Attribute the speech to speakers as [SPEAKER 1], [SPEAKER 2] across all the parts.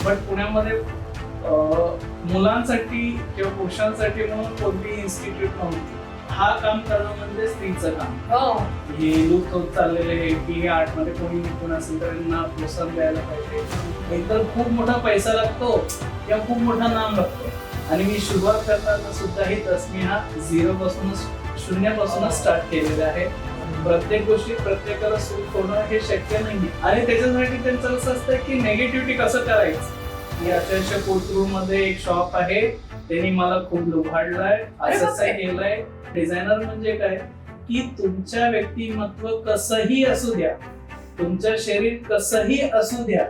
[SPEAKER 1] But पुण्यामध्ये मुलांसाठी किंवा पुरुषांसाठी म्हणून कोणतीही इन्स्टिट्यूट नव्हती. हा काम करणं म्हणजे स्त्रीचं काम.
[SPEAKER 2] हो.
[SPEAKER 1] हे लूप होत चाललेले आहे की हे आर्टमध्ये कोणी निपुण असेल तर त्यांना प्रोत्साहन द्यायला पाहिजे. एकतर खूप मोठा पैसा लागतो किंवा खूप मोठा नाम लागतो. आणि मी सुरुवात करताना सुद्धा ही तस्मी हा शून्यापासूनच स्टार्ट केलेला आहे. प्रत्येक गोष्टी प्रत्येकाला सुरू होणं हे शक्य नाही. आणि त्याच्यासाठी त्यांचं असं असतं की नेगेटिव्हिटी कसं करायचं. अक्षरशः कोथरूड मध्ये एक शॉप आहे, त्यांनी मला खूप लुभाडलाय, असं केलंय. डिझायनर म्हणजे काय की तुमच्या व्यक्तिमत्व कसंही असू द्या, तुमचं शरीर कसंही असू द्या,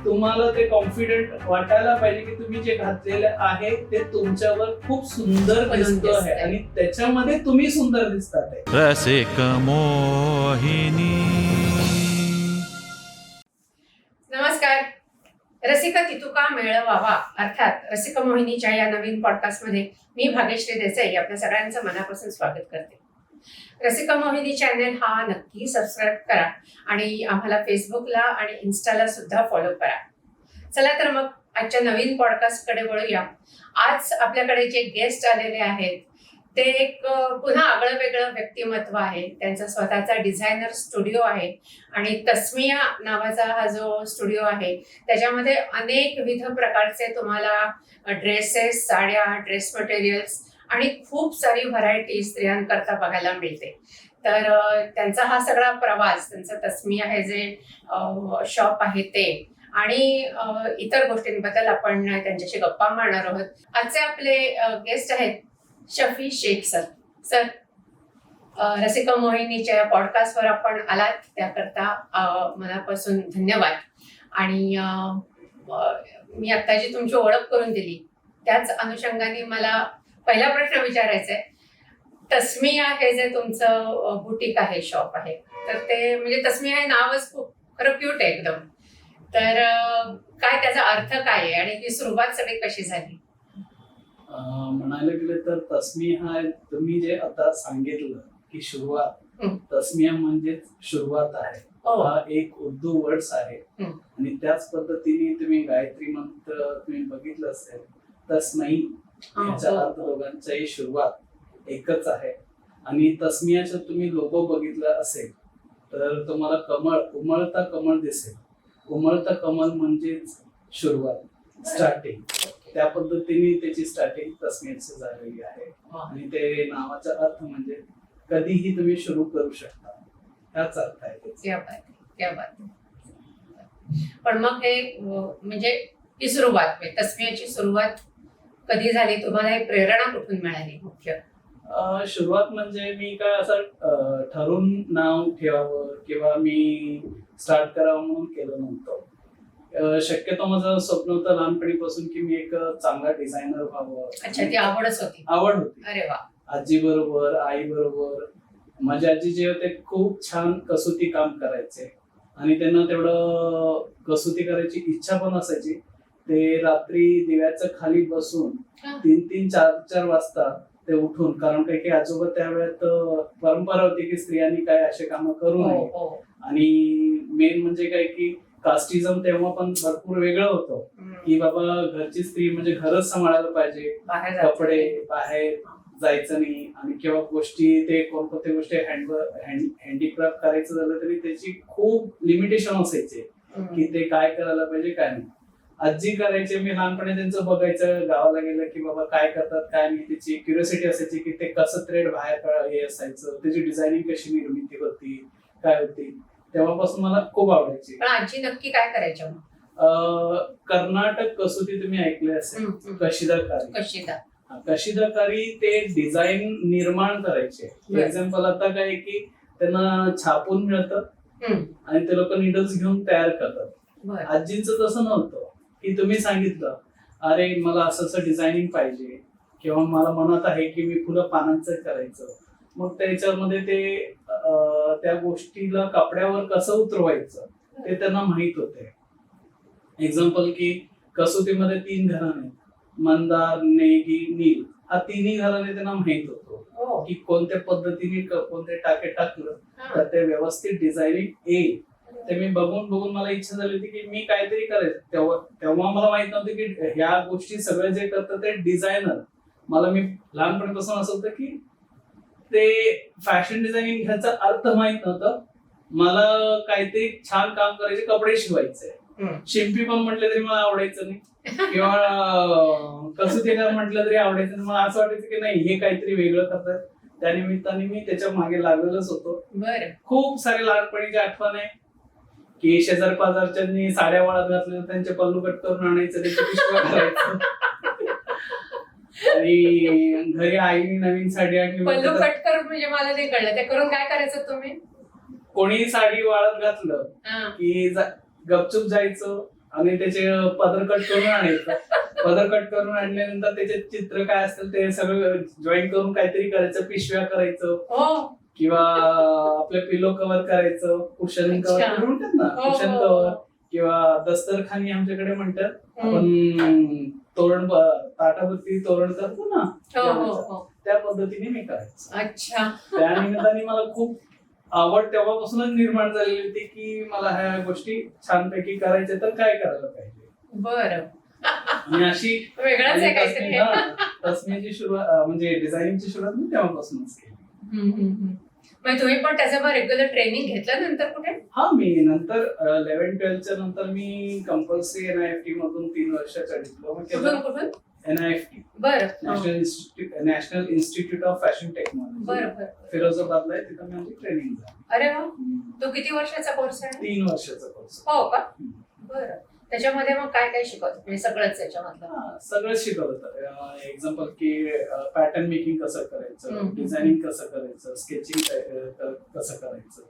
[SPEAKER 1] तुम्हाला ते कॉन्फिडंट वाटायला पाहिजे की तुम्ही जे घातलेलं आहे ते तुमच्यावर खूप सुंदर दिसत आहे आणि त्याच्यामध्ये तुम्ही सुंदर दिसतात.
[SPEAKER 3] रसिक मोहिनी.
[SPEAKER 2] नमस्कार. रसिका तितुका मेळवावा अर्थात रसिक मोहिनीच्या या नवीन पॉडकास्टमध्ये मी भाग्यश्री देसाई आपल्या सगळ्यांचं मनापासून स्वागत करते. रसिक मोहिनी चॅनल हा नक्की सबस्क्राईब करा आणि आम्हाला फेसबुकला आणि इन्स्टाला सुद्धा फॉलो करा. चला तर मग आजच्या नवीन पॉडकास्टकडे वळूया. आज आपल्याकडे जे गेस्ट आलेले आहेत ते एक पुन्हा आगळं वेगळं व्यक्तिमत्व आहे. त्यांचा स्वतःचा डिझायनर स्टुडिओ आहे आणि तस्मिया नावाचा हा जो स्टुडिओ आहे त्याच्यामध्ये अनेक विविध प्रकारचे तुम्हाला ड्रेसेस, साड्या, ड्रेस मटेरियल्स आणि खूप सारी व्हरायटी स्त्रियांकरता बघायला मिळते. तर त्यांचा हा सगळा प्रवास, त्यांचं तस्मिया हे जे शॉप आहे ते आणि इतर गोष्टींबद्दल आपण त्यांच्याशी गप्पा मारणार आहोत. आजचे आपले गेस्ट आहेत शफी शेख सर. सर, रसिक मोहिनीच्या या पॉडकास्टवर आपण आलात त्याकरता मनापासून धन्यवाद. आणि मी आता जी तुमची ओळख करून दिली त्याच अनुषंगाने मला पहिला प्रश्न विचारायचा आहे. तस्मिया हे जे तुमचं बुटीक आहे, शॉप आहे, तर ते म्हणजे तस्मिया हे नावच खूप खरं क्यूट आहे एकदम. तर काय त्याचा अर्थ काय आहे आणि ती सुरुवात सगळी कशी झाली?
[SPEAKER 1] म्हणायला गेलं तर तस्मी हा तुम्ही जे आता सांगितलं की सुरुवात, तस्मिया म्हणजे सुरुवात आहे. हा एक उर्दू वर्ड्स आहे आणि त्याच पद्धतीने तुम्ही गायत्री मंत्र तुम्ही बघितलं असेल, तस्मै याचा अर्थ दोघांचाही सुरुवात एकच आहे. आणि तस्मियाचा तुम्ही लोगो बघितला असेल तर तुम्हाला कमळ, उमळता कमळ दिसेल. उमळता कमळ म्हणजेच सुरुवात, स्टार्टिंग. त्या पद्धतीने त्याची स्टार्टिंग तस्मियाची झालेली आहे. आणि ते नावाचा अर्थ म्हणजे कधीही तुम्ही सुरू करू शकता, त्याच अर्थ आहे.
[SPEAKER 2] क्या बात. पण मग हे म्हणजे ही सुरुवात, तस्मियाची सुरुवात कधी झाली? तुम्हाला ही प्रेरणा कुठून मिळाली? मुख्य
[SPEAKER 1] सुरुवात म्हणजे मी काय असं ठरवून नाव ठेवावं किंवा मी स्टार्ट करावं म्हणून केलं नव्हतं. शक्यतो माझं स्वप्न होतं लहानपणीपासून की मी एक चांगला डिझायनर व्हावं.
[SPEAKER 2] अच्छा, ती आवडच होती?
[SPEAKER 1] आवड होती.
[SPEAKER 2] अरे वा.
[SPEAKER 1] आजी बरोबर, आई बरोबर. माझे आजी जे होते खूप छान कसोटी काम करायचे आणि त्यांना तेवढं कसोटी करायची इच्छा पण असायची. ते रात्री दिव्याचं खाली बसून 3-3, 4-4 वाजता ते उठून, कारण काही आजोबा त्यावेळेत परंपरा होती की स्त्रियांनी काय असे काम करू नये. आणि मेन म्हणजे काय की कास्टिझम तेव्हा पण भरपूर वेगळं होतं की बाबा घरची स्त्री म्हणजे घरच सांभाळायला पाहिजे, कपडे बाहेर जायचं नाही. आणि किंवा गोष्टी ते कोणत्या गोष्टी हँडीक्राफ्ट करायचं झालं तरी त्याची खूप लिमिटेशन असायचे की ते काय करायला पाहिजे काय नाही. आजी करायचे, मी लहानपणी त्यांचं बघायचं, गावाला गेलं की बाबा काय करतात काय नाही, त्याची क्युरियोसिटी असायची की ते कसं थ्रेड बाहेर हे असायचं, त्याची डिझायनिंग कशी निर्मिती होती, काय होती. तेव्हापासून मला खूप आवडायची.
[SPEAKER 2] पण आजी नक्की काय करायच्या?
[SPEAKER 1] कर्नाटक कसोटी तुम्ही ऐकले असेल, कशिदाकारी ते डिझाईन निर्माण करायचे. एक्झाम्पल आता काय की त्यांना छापून मिळतं आणि ते लोक निडल्स घेऊन तयार करतात. आजींचं तसं नव्हतं की तुम्ही सांगितलं अरे मला असं डिझायनिंग पाहिजे किंवा मला मनात आहे की मी फुलं पानांचं करायचं, मग त्याच्यामध्ये ते त्या गोष्टीला कपड्यावर कसं उतरवायचं ते त्यांना माहित होते. एक्झाम्पल की कसोटीमध्ये 3 घराणे, मंदार, नेगी, नील, हा 3ही घराणे त्यांना माहित होतो की कोणत्या पद्धतीने कोणते टाके टाकलं तर ते व्यवस्थित डिझायनिंग येईल. ते मी बघून मला इच्छा झाली होती की मी काहीतरी करायचं. तेव्हा मला माहित नव्हतं की ह्या गोष्टी सगळं जे करतात ते डिझायनर. मी लहानपणापासून असं होतं की ते फॅशन डिझायनिंग ह्याचा अर्थ माहित नव्हतं. मला काहीतरी छान काम करायचे, कपडे शिवायचे. शिंपी पण म्हटलं तरी मला आवडायचं नाही किंवा कसोटी काम म्हटलं तरी आवडायचं नाही. मला असं वाटायचं की नाही, हे काहीतरी वेगळं करतात. त्या निमित्ताने मी त्याच्या मागे लागलेलोच होतो.
[SPEAKER 2] बरं.
[SPEAKER 1] खूप सारे लहानपणीची आठवण आहे की शेजार पाजारच्यांनी साड्या वाळत घातल्या, त्यांचे पल्लू कट करून आणायचं, त्याची पिशव्या करायचं. आणि घरी आईने नवीन साडी आणली,
[SPEAKER 2] पल्लू कट करून म्हणजे मला नाही कळलं, ते करून काय करायचं तुम्ही?
[SPEAKER 1] कोणी साडी वाळत घातलं की गपचूप जायचं आणि त्याचे पदर कट करून आणायचं. पदर कट करून आणल्यानंतर त्याचे चित्र काय असतील ते सगळं जॉईन करून काहीतरी करायचं, पिशव्या करायचं किंवा आपले पिलो कव्हर करायचं, कुशन कव्हर म्हणतात ना, कुशन कव्हर किंवा दस्तरखानी आमच्याकडे म्हणतात. आपण तोरण, ताटावरती तोरण करतो ना, त्या पद्धतीने मी करायचं.
[SPEAKER 2] अच्छा.
[SPEAKER 1] त्या निमित्ताने मला खूप आवड तेव्हापासूनच निर्माण झालेली होती की मला ह्या गोष्टी छानपैकी करायच्या, तर काय करायला पाहिजे.
[SPEAKER 2] बरं.
[SPEAKER 1] आणि अशी
[SPEAKER 2] वेगळंच आहे काहीतरी.
[SPEAKER 1] तस्मेची सुरुवात म्हणजे डिझायनिंगची सुरुवात मी तेव्हापासूनच केली.
[SPEAKER 2] मग तुम्ही पण त्याचं रेग्युलर ट्रेनिंग घेतलं नंतर कुठे?
[SPEAKER 1] हा, मी नंतर 11-12च्या नंतर मी कंपल्सरी NIFT मधून 3 वर्षाचा डिप्लोमा केला.
[SPEAKER 2] कुठून?
[SPEAKER 1] NIFT,
[SPEAKER 2] बरं.
[SPEAKER 1] National institute of fashion technology.
[SPEAKER 2] बरं.
[SPEAKER 1] फिरोजाबादला आहे, तिथं माझी ट्रेनिंग झाली.
[SPEAKER 2] अरे वा. तो किती वर्षाचा कोर्स आहे?
[SPEAKER 1] 3 वर्षाचा कोर्स.
[SPEAKER 2] हो का? बरं. त्याच्यामध्ये मग काय काय शिकवत? म्हणजे सगळंच त्याच्यामधलं?
[SPEAKER 1] सगळंच शिकवलं. एक्झाम्पल की पॅटर्न मेकिंग कसं करायचं, डिझायनिंग कसं करायचं, स्केचिंग कसं करायचं,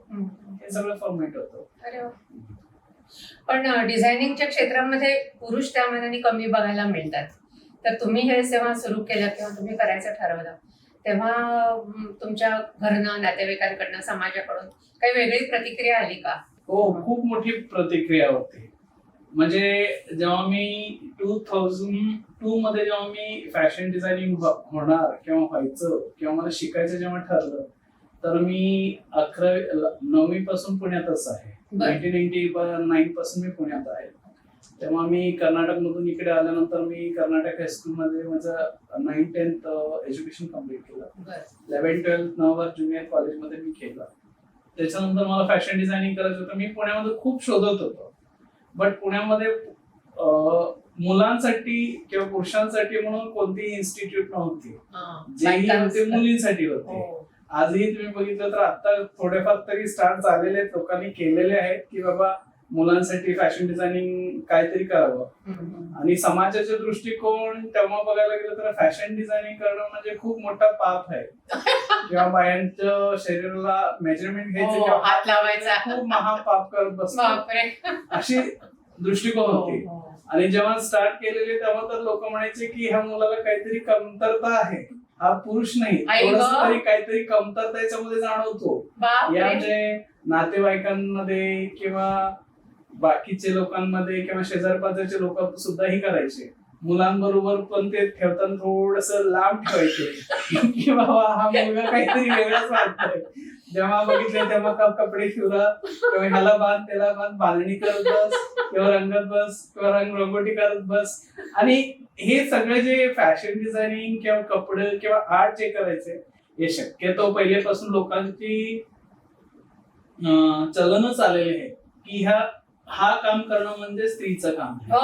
[SPEAKER 1] हे सगळं फॉर्मॅट होतं.
[SPEAKER 2] अरे वा. पण डिझायनिंगच्या क्षेत्रामध्ये पुरुष त्या मानाने कमी बघायला मिळतात. तर तुम्ही हे जेव्हा सुरू केलं किंवा तुम्ही करायचं ठरवलं तेव्हा तुमच्या घरनं, नातेवाईकांकडनं, समाजाकडून काही वेगळी प्रतिक्रिया आली का?
[SPEAKER 1] हो, खूप मोठी प्रतिक्रिया होती. म्हणजे जेव्हा मी 2002 मध्ये जेव्हा मी फॅशन डिझायनिंग होणार किंवा व्हायचं किंवा मला शिकायचं जेव्हा ठरलं, तर मी 9वी पासून पुण्यातच आहे. 1999 पासून मी पुण्यात आहे. तेव्हा मी कर्नाटक मधून इकडे आल्यानंतर मी कर्नाटक हायस्कूल मध्ये माझं 9th-10th एज्युकेशन कम्प्लीट केलं. 11-12 नववार ज्युनियर कॉलेजमध्ये मी केलं. त्याच्यानंतर मला फॅशन डिझायनिंग करायचं होतं. मी पुण्यामध्ये खूप शोधत होतो, बट पुण्यामध्ये मुलांसाठी किंवा पुरुषांसाठी म्हणून कोणतीही इन्स्टिट्यूट नव्हती. जेही होते मुलींसाठी होते. आजही तुम्ही बघितलं तर आता थोडेफार तरी स्टार्ट झालेले आहेत, लोकांनी केलेले आहेत की बाबा मुलांसाठी फॅशन डिझायनिंग काहीतरी करावं. आणि समाजाचे दृष्टिकोन तेव्हा बघायला गेलं तर फॅशन डिझायनिंग करणं म्हणजे खूप मोठा पाप आहे किंवा बायांच्या शरीराला मेजरमेंट घ्यायचं किंवा
[SPEAKER 2] हात लावायचा
[SPEAKER 1] खूप महापाप करत बसतो, अशी दृष्टिकोन होती. आणि जेव्हा स्टार्ट केलेले तेव्हा तर लोक म्हणायचे की ह्या मुलाला काहीतरी कमतरता आहे, हा पुरुष नाही, थोडंसं तरी काहीतरी कमतरता याच्यामध्ये जाणवतो. या म्हणजे नातेवाईकांमध्ये किंवा बाकीचे लोकांमध्ये किंवा शेजारपाजारचे लोक सुद्धा ही करायचे. मुलांबरोबर पण ते ठेवताना थोडस लांब ठेवायचे की बाबा हा मुलगा काहीतरी वेगळाच वाटतोय. जेव्हा बघितले तेव्हा कपडे शिवरा किंवा ह्याला बांध त्याला बांध, बांधणी करत बस किंवा रंगत बस किंवा रंगोटी करत बस. आणि हे सगळे जे फॅशन डिझायनिंग किंवा कपडे किंवा आर्ट जे करायचे, हे शक्यतो पहिल्यापासून लोकांची चलनच आलेले आहे की हा काम करणं म्हणजे स्त्रीचं काम आहे.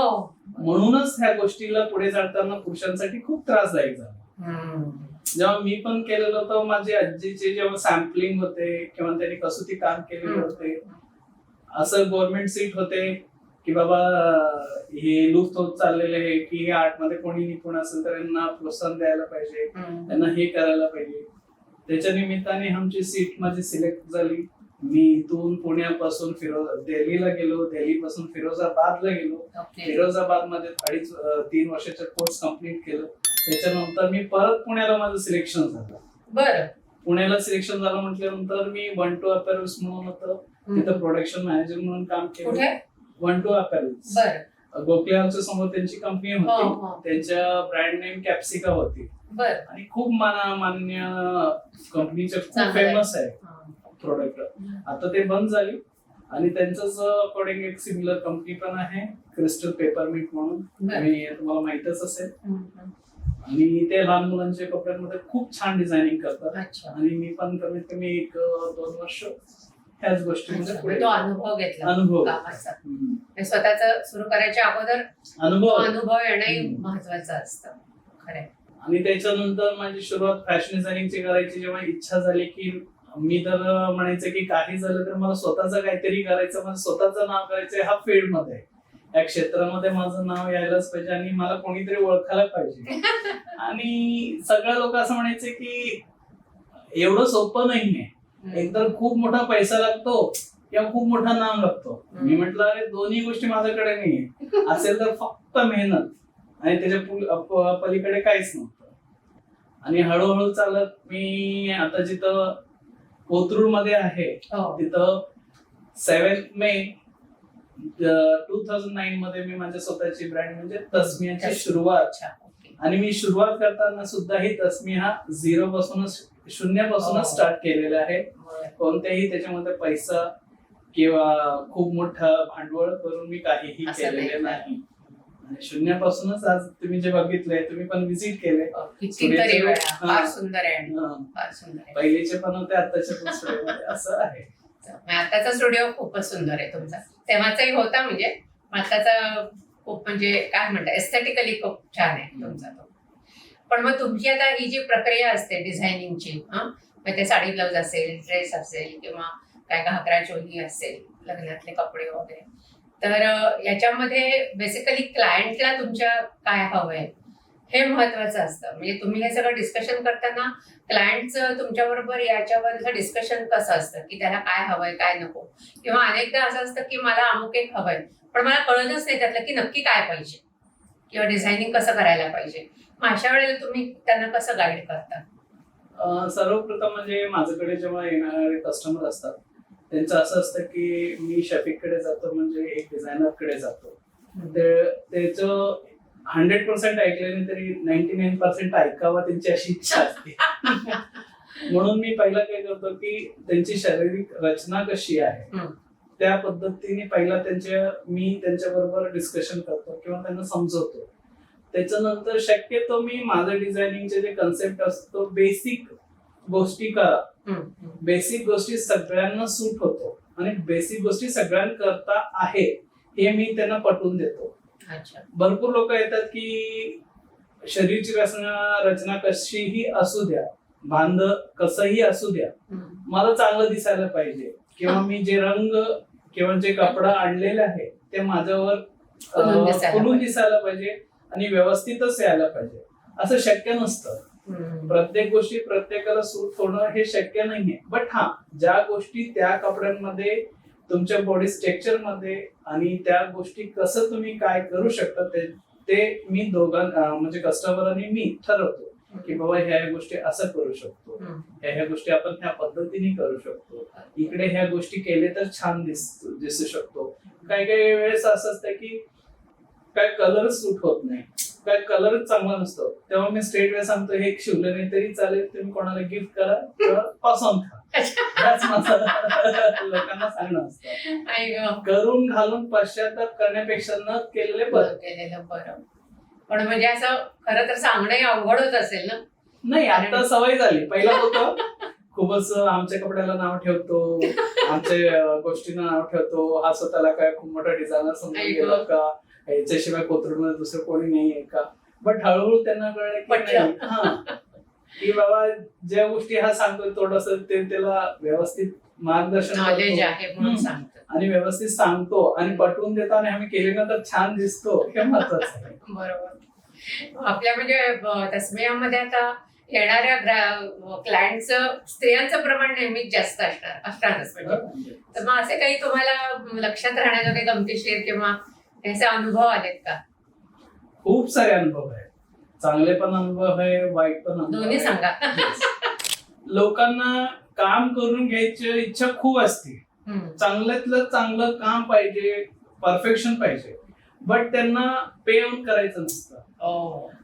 [SPEAKER 1] म्हणूनच ह्या गोष्टीला पुढे जाताना पुरुषांसाठी खूप त्रासदायक झालं. जेव्हा मी पण केलेलं होतं, माझे आजीचे जेव्हा सॅम्पलिंग होते किंवा त्यांनी कसोटी काम केलेले होते, असं गव्हर्नमेंट सीट होते की बाबा हे लुप्त होत चाललेले आहे की हे आर्ट मध्ये कोणी निपुण असेल तर यांना प्रोत्साहन द्यायला पाहिजे, त्यांना हे करायला पाहिजे. त्याच्या निमित्ताने आमची सीट माझी सिलेक्ट झाली. मी इथून पुण्यापासून दिल्लीला गेलो, दिल्लीपासून फिरोजाबादला गेलो. फिरोजाबाद मध्ये 3 वर्षाचा कोर्स कम्प्लीट केलं. त्याच्यानंतर मी परत पुण्याला माझं सिलेक्शन झालं.
[SPEAKER 2] बरं.
[SPEAKER 1] पुण्याला सिलेक्शन झालं म्हटल्यानंतर मी 1-2 अपॅरल्स म्हणून होतं, तिथं प्रोडक्शन मॅनेजर म्हणून काम केलं. 1-2 अपॅरल्स गोखलेच्या समोर त्यांची कंपनी होती, त्यांच्या ब्रँड नेम कॅप्सिका होती आणि खूप मान्य कंपनीचे खूप फेमस आहे प्रोडक्ट. आता ते बंद झाली आणि त्यांचंच अकॉर्डिंग एक सिमिलर कंपनी पण आहे, क्रिस्टल पेपरमिंट म्हणून,
[SPEAKER 2] बरं.
[SPEAKER 1] आणि तुम्हाला माहितच असेल.
[SPEAKER 2] हम्म.
[SPEAKER 1] आणि ते लहान मुलांच्या कपड्यांमध्ये खूप छान डिझायनिंग करतात.
[SPEAKER 2] अच्छा.
[SPEAKER 1] आणि मी पण कमीत कमी 1-2 वर्ष ह्याच गोष्टीमध्ये
[SPEAKER 2] अच्छा.
[SPEAKER 1] पुढे
[SPEAKER 2] तो अनुभव घेतला
[SPEAKER 1] अनुभव
[SPEAKER 2] कामाचा. स्वतःच सुरू करायच्या अगोदर तो
[SPEAKER 1] अनुभव.
[SPEAKER 2] अनुभव येणंही
[SPEAKER 1] हम्म.
[SPEAKER 2] महत्वाचं असतं. खरंय.
[SPEAKER 1] आणि त्याच्यानंतर माझी सुरुवात फॅशन डिझायनिंगची करायची जेव्हा इच्छा झाली, की मी तर म्हणायचं की काही झालं तर मला स्वतःचं काहीतरी करायचं, मला स्वतःचं नाव करायचं, हा फील्ड मध्ये या क्षेत्रामध्ये माझं नाव यायलाच पाहिजे आणि मला कोणीतरी ओळखायला पाहिजे. आणि सगळे लोक असं म्हणायचे की एवढं सोपं नाहीये, एकतर खूप मोठा पैसा लागतो किंवा खूप मोठा नाम लागतो. मी म्हटलं अरे दोन्ही गोष्टी माझ्याकडे नाहीये, असेल तर फक्त मेहनत आणि त्याच्या पलीकडे काहीच नव्हतं. आणि हळूहळू चालत मी आता जिथं कोथरूड मध्ये आहे
[SPEAKER 2] हो.
[SPEAKER 1] तिथं 7 मे 2009 मध्ये मी माझ्या स्वतःची ब्रँड म्हणजे तस्मियाची सुरुवात.
[SPEAKER 2] अच्छा. ओके.
[SPEAKER 1] आणि मी सुरुवात करताना सुद्धा ही तस्मी हा शून्यापासूनच स्टार्ट केलेला आहे. कोणत्याही त्याच्यामध्ये पैसा किंवा खूप मोठं भांडवल करून मी काहीही
[SPEAKER 2] असं
[SPEAKER 1] केलेले
[SPEAKER 2] नाही.
[SPEAKER 1] नाही. आणि शून्यापासूनच आज तुम्ही जे बघितलंय, तुम्ही पण व्हिजिट केले,
[SPEAKER 2] कितीतरी वेळा.
[SPEAKER 1] हा.
[SPEAKER 2] फार सुंदर आहे आणि
[SPEAKER 1] हा.
[SPEAKER 2] फार सुंदर आहे.
[SPEAKER 1] पहिलेचे पण होते, आताचे पण स्टुडिओमध्ये असं आहे.
[SPEAKER 2] आताचा स्टुडिओ खूपच सुंदर आहे तुमचा. तेव्हाचाही होता म्हणजे आताचा खूप म्हणजे काय म्हणतात एस्थेटिकली खूप छान आहे तुमचा तो. पण मग तुमची आता ही जी प्रक्रिया असते डिझायनिंगची, मग ते साडी ब्लाउज असेल, ड्रेस असेल किंवा काय घागरा चोली असेल, लग्नातले कपडे वगैरे, तर याच्यामध्ये बेसिकली क्लायंटला तुमच्या काय हवंय हे महत्वाचं असतं. म्हणजे तुम्ही हे सगळं डिस्कशन करताना क्लायंटचं तुमच्याबरोबर याच्यावर डिस्कशन कसं असतं की त्याला काय हवंय काय नको, किंवा अनेकदा असं असतं की मला अमुक एक हवंय पण मला कळतच नाही त्यातलं की नक्की काय पाहिजे किंवा डिझायनिंग कसं करायला पाहिजे. मग अशा वेळेला तुम्ही त्यांना कसं गाईड करता?
[SPEAKER 1] सर्वप्रथम म्हणजे माझ्याकडे जेव्हा येणारे कस्टमर असतात त्यांचं असं असतं की मी शफीककडे जातो, म्हणजे एक डिझायनर कडे जातो, त्याचं 100% ऐकलं नाही तरी 99% ऐकावं त्यांची अशी इच्छा असते. म्हणून मी पहिला काय करतो की त्यांची शारीरिक रचना कशी आहे त्या पद्धतीने पहिला मी त्यांच्याबरोबर डिस्कशन करतो किंवा त्यांना समजवतो. त्याच्यानंतर शक्यतो मी माझं डिझायनिंगचे जे कन्सेप्ट असतो, बेसिक गोष्टी करा, बेसिक गोष्टी सगळ्यांना सूट होतो आणि बेसिक गोष्टी सगळ्यांकरता आहे हे मी त्यांना पटवून देतो. भरपूर लोक येतात की शरीरची रचना कशीही असू द्या, बांध कसंही असू द्या, मला चांगलं दिसायला पाहिजे किंवा मी जे रंग किंवा जे कपडा आणलेला आहे ते माझ्यावर खुलून दिसायला पाहिजे आणि व्यवस्थितच यायला पाहिजे. असं शक्य नसतं. प्रत्येक गोष्टी प्रत्येकाला सूट होणं हे शक्य नाहीये. बट हा, ज्या गोष्टी त्या कपड्यांमध्ये तुमच्या बॉडी स्ट्रक्चर मध्ये आणि त्या गोष्टी कसं तुम्ही काय करू शकता ते मी म्हणजे कस्टमर आणि मी ठरवतो की बाबा ह्या गोष्टी असं करू शकतो, ह्या गोष्टी आपण ह्या पद्धतीने करू शकतो, इकडे ह्या गोष्टी केले तर छान दिसू शकतो. काही काही वेळेस असं असतं की काय कलर सूट होत नाही, काय कलर चांगला नसतो, तेव्हा मी स्ट्रेट वे सांगतो हे शिवलं नाही तरी चालेल, तुम्ही कोणाला गिफ्ट करा किंवा पास ऑन खा. लोकांना सांगणं असतं. करून घालून पश्चाताप करण्यापेक्षा न केलेले बरं.
[SPEAKER 2] पण म्हणजे असं खरं तर सांगणं अवघड होत असेल ना?
[SPEAKER 1] नाही, आता सवय झाली. पहिला होतं खूपच आमच्या कपड्याला नाव ठेवतो, आमच्या गोष्टींना नाव ठेवतो, हा स्वतःला काय खूप मोठा डिझायनर समजून गेला का, याच्याशिवाय कोथरूडमध्ये दुसरं कोणी नाहीये का. बट हळूहळू त्यांना कळलं की बाबा ज्या गोष्टी हा सांगतो थोडस ते त्याला व्यवस्थित मार्गदर्शन आणि व्यवस्थित सांगतो आणि पटवून देतो आणि आम्ही केल्यानंतर छान दिसतो हे महत्वाचं आहे.
[SPEAKER 2] बरोबर. आपल्या म्हणजे तस्मियामध्ये आता येणाऱ्या क्लायंटचं स्त्रियांचं प्रमाण नेहमीच जास्त असणारच म्हणजे. तर मग असे काही तुम्हाला लक्षात राहण्याचा काही गमतीशीर किंवा असे अनुभव आलेत का?
[SPEAKER 1] खूप सारे अनुभव आहेत. चांगले पण अनुभव आहे, वाईट पण अनुभव,
[SPEAKER 2] दोन्ही सांगा.
[SPEAKER 1] लोकांना काम करून घ्यायची इच्छा खूप असते, चांगल्यातलं चांगलं काम पाहिजे, परफेक्शन पाहिजे, बट त्यांना पे ऑन करायचं नसतं.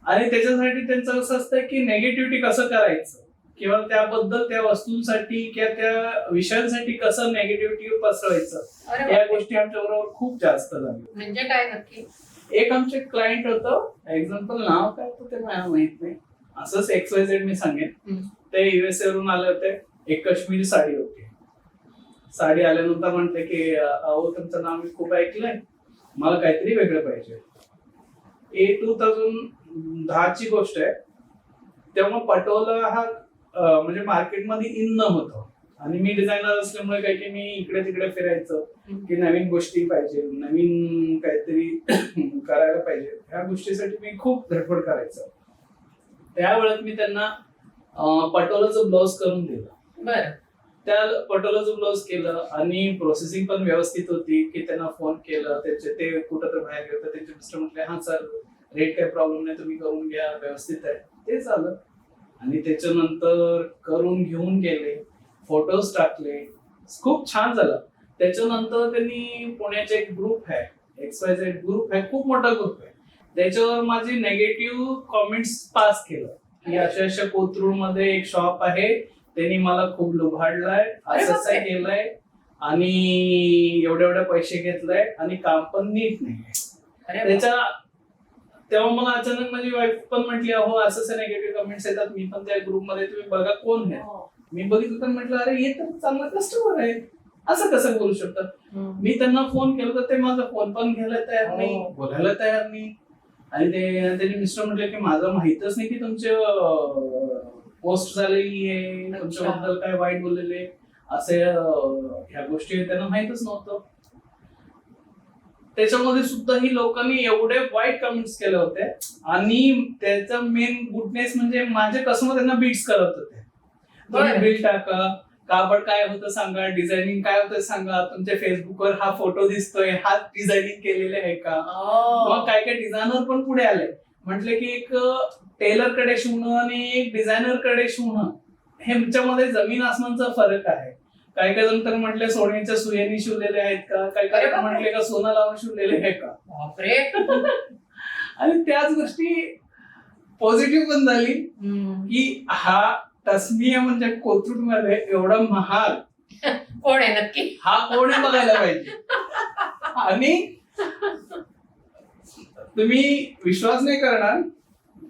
[SPEAKER 1] आणि त्याच्यासाठी त्यांचं असं असतं की नेगेटिव्हिटी कसं करायचं किंवा त्याबद्दल त्या वस्तूंसाठी किंवा त्या विषयांसाठी कसं नेगेटिव्हिटी पसरवायचं,
[SPEAKER 2] अरे
[SPEAKER 1] या
[SPEAKER 2] बापरे.
[SPEAKER 1] गोष्टी आमच्या बरोबर खूप जास्त झाल्या.
[SPEAKER 2] म्हणजे काय नक्की?
[SPEAKER 1] एक आमचे क्लायंट होतं, एक्झाम्पल नाव काय होतं ते मला माहित नाही, असंच XYZ मी सांगेन.
[SPEAKER 2] हम्म.
[SPEAKER 1] ते USA वरून आले होते, एक काश्मीरी साडी होती. साडी आल्यानंतर म्हटले की अहो तुमचं नाव मी खूप ऐकलंय, मला काहीतरी वेगळं पाहिजे. 2010ची गोष्ट आहे. तेव्हा पटोला हा म्हणजे मार्केटमध्ये इन नव्हतं आणि मी डिझायनर असल्यामुळे काय की मी इकडे तिकडे फिरायचं की नवीन गोष्टी पाहिजे, नवीन काहीतरी करायला पाहिजे, ह्या गोष्टीसाठी मी खूप धडपड करायचं. त्यावेळेस मी त्यांना पटोलाचं ब्लाउज करून दिलं.
[SPEAKER 2] बरं.
[SPEAKER 1] त्या पटोलाचं ब्लाउज केलं आणि प्रोसेसिंग पण व्यवस्थित होती की त्यांना फोन केलं, त्याचे ते कुठं तर बाहेर गेलं, त्यांचे मिस्टर म्हटले हा सर रेट काही प्रॉब्लेम नाही, तुम्ही करून घ्या, व्यवस्थित आहे. ते झालं आणि त्याच्यानंतर करून घेऊन गेले, फोटोज टाकले, खूप छान झालं. त्याच्यानंतर त्यांनी पुण्याचे एक ग्रुप आहे, XYZ ग्रुप आहे, खूप मोठा ग्रुप आहे, त्याच्यावर माझे नेगेटिव्ह कॉमेंट्स पास केलं की अशा कोथरूड मध्ये एक शॉप आहे, त्यांनी मला खूप लुभाडलाय, असं केलंय आणि एवढे पैसे घेतलाय आणि काम पण नीट नाही. त्याच्या तेव्हा मला अचानक माझी वाईफ पण म्हटली अहो असं नेगेटिव्ह कमेंट्स येतात, मी पण त्या ग्रुपमध्ये, तुम्ही बघा कोण आहे. मी बघितलं तर म्हटलं अरे हे तर चांगला कस्टमर आहे, असं कसं बोलू शकतात. मी त्यांना फोन केला तर ते माझा फोन पण घ्यायला तयार नाही, बोलायला तयार नाही. आणि त्यांनी मिस्टर म्हटले की माझं माहितच नाही की तुमचं पोस्ट झालेली आहे, तुमच्याबद्दल काय वाईट बोललेले, असे ह्या गोष्टी त्यांना माहितच नव्हतं. त्याच्यामध्ये सुद्धा ही लोकांनी एवढे वाईट कमेंट्स केले होते आणि त्याचा मेन गुडनेस म्हणजे माझे कस्टमर त्यांना बीट्स करत होते. तुम्ही बिल टाका, कापड काय होतं सांगा, डिझायनिंग काय होतं सांगा, तुमच्या फेसबुकवर हा फोटो दिसतोय, हा डिझायनिंग केलेले आहे का. मग काय काय डिझायनर पण पुढे आले, म्हटले की एक टेलर कडे शिवणं आणि एक डिझायनर कडे शिवणं ह्यांच्यामध्ये जमीन आसमानचा फरक आहे. काही काही जण तर म्हटले सोन्याच्या सुयांनी शिवलेले आहेत का, काही काही म्हटले का सोनं लावून शिवलेले आहे का.
[SPEAKER 2] बापरे.
[SPEAKER 1] आणि त्याच गोष्टी पॉझिटिव्ह पण झाली की हा तस्मिया म्हणजे कोथरूड मध्ये एवढा महाग
[SPEAKER 2] कोण आहे नक्की,
[SPEAKER 1] हा कोण आहे बघायला पाहिजे. आणि तुम्ही विश्वास नाही करणार,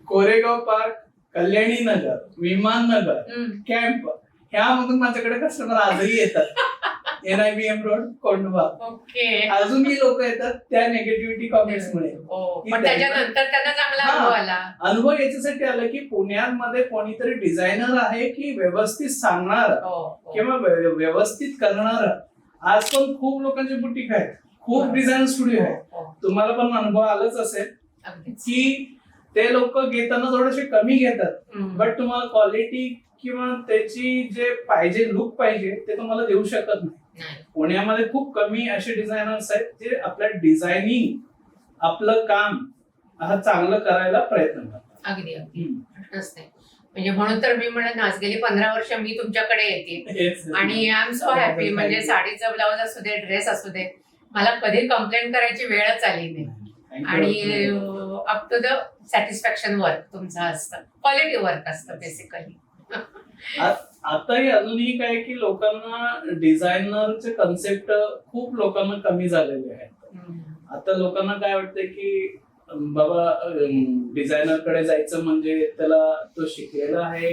[SPEAKER 1] कोरेगाव पार्क, कल्याणी नगर, विमान नगर, कॅम्प ह्यामधून माझ्याकडे कस्टमर आजही येतात. NIBM road, Kondhwa.
[SPEAKER 2] ओके.
[SPEAKER 1] अजूनही लोक येतात त्या नेगेटिव्हिटी कॉमेंट्स मुळे.
[SPEAKER 2] पण त्याच्यानंतर त्यांना चांगला अनुभव आला.
[SPEAKER 1] अनुभव याच्यासाठी आला की पुण्यामध्ये कोणीतरी डिझायनर आहे की व्यवस्थित सांगणार किंवा व्यवस्थित करणार. आज पण खूप लोकांचे बुटीक आहेत, खूप डिझाईन स्टुडिओ आहेत. तुम्हाला पण अनुभव आलाच असेल की ते लोक घेताना थोडेसे कमी घेतात, बट तुम्हाला क्वालिटी किंवा त्याची जे पाहिजे लुक पाहिजे ते तुम्हाला देऊ शकत नाही. पुण्यामध्ये खूप कमी असे डिझायनर्स आहेत जे आपल्या डिझायनिंग, आपलं काम हा चांगलं करायला प्रयत्न करतात.
[SPEAKER 2] अगदी अगदी म्हणजे म्हणून तर मी म्हणत आज गेली 15 वर्ष मी तुमच्याकडे येते आणि आय एम सो हॅपी. म्हणजे साडीचा ब्लाउज असू दे, ड्रेस असू दे, मला कधी कंप्लेंट करायची वेळच आली नाही. आणि up to the satisfaction work तुमचं असतं, क्वालिटी वर्क असतं बेसिकली.
[SPEAKER 1] आताही अजूनही काय की लोकांना डिझायनरचे कन्सेप्ट खूप लोकांना कमी झालेले आहेत. आता लोकांना काय वाटतंय की बाबा डिझायनर कडे जायचं म्हणजे त्याला तो शिकलेला आहे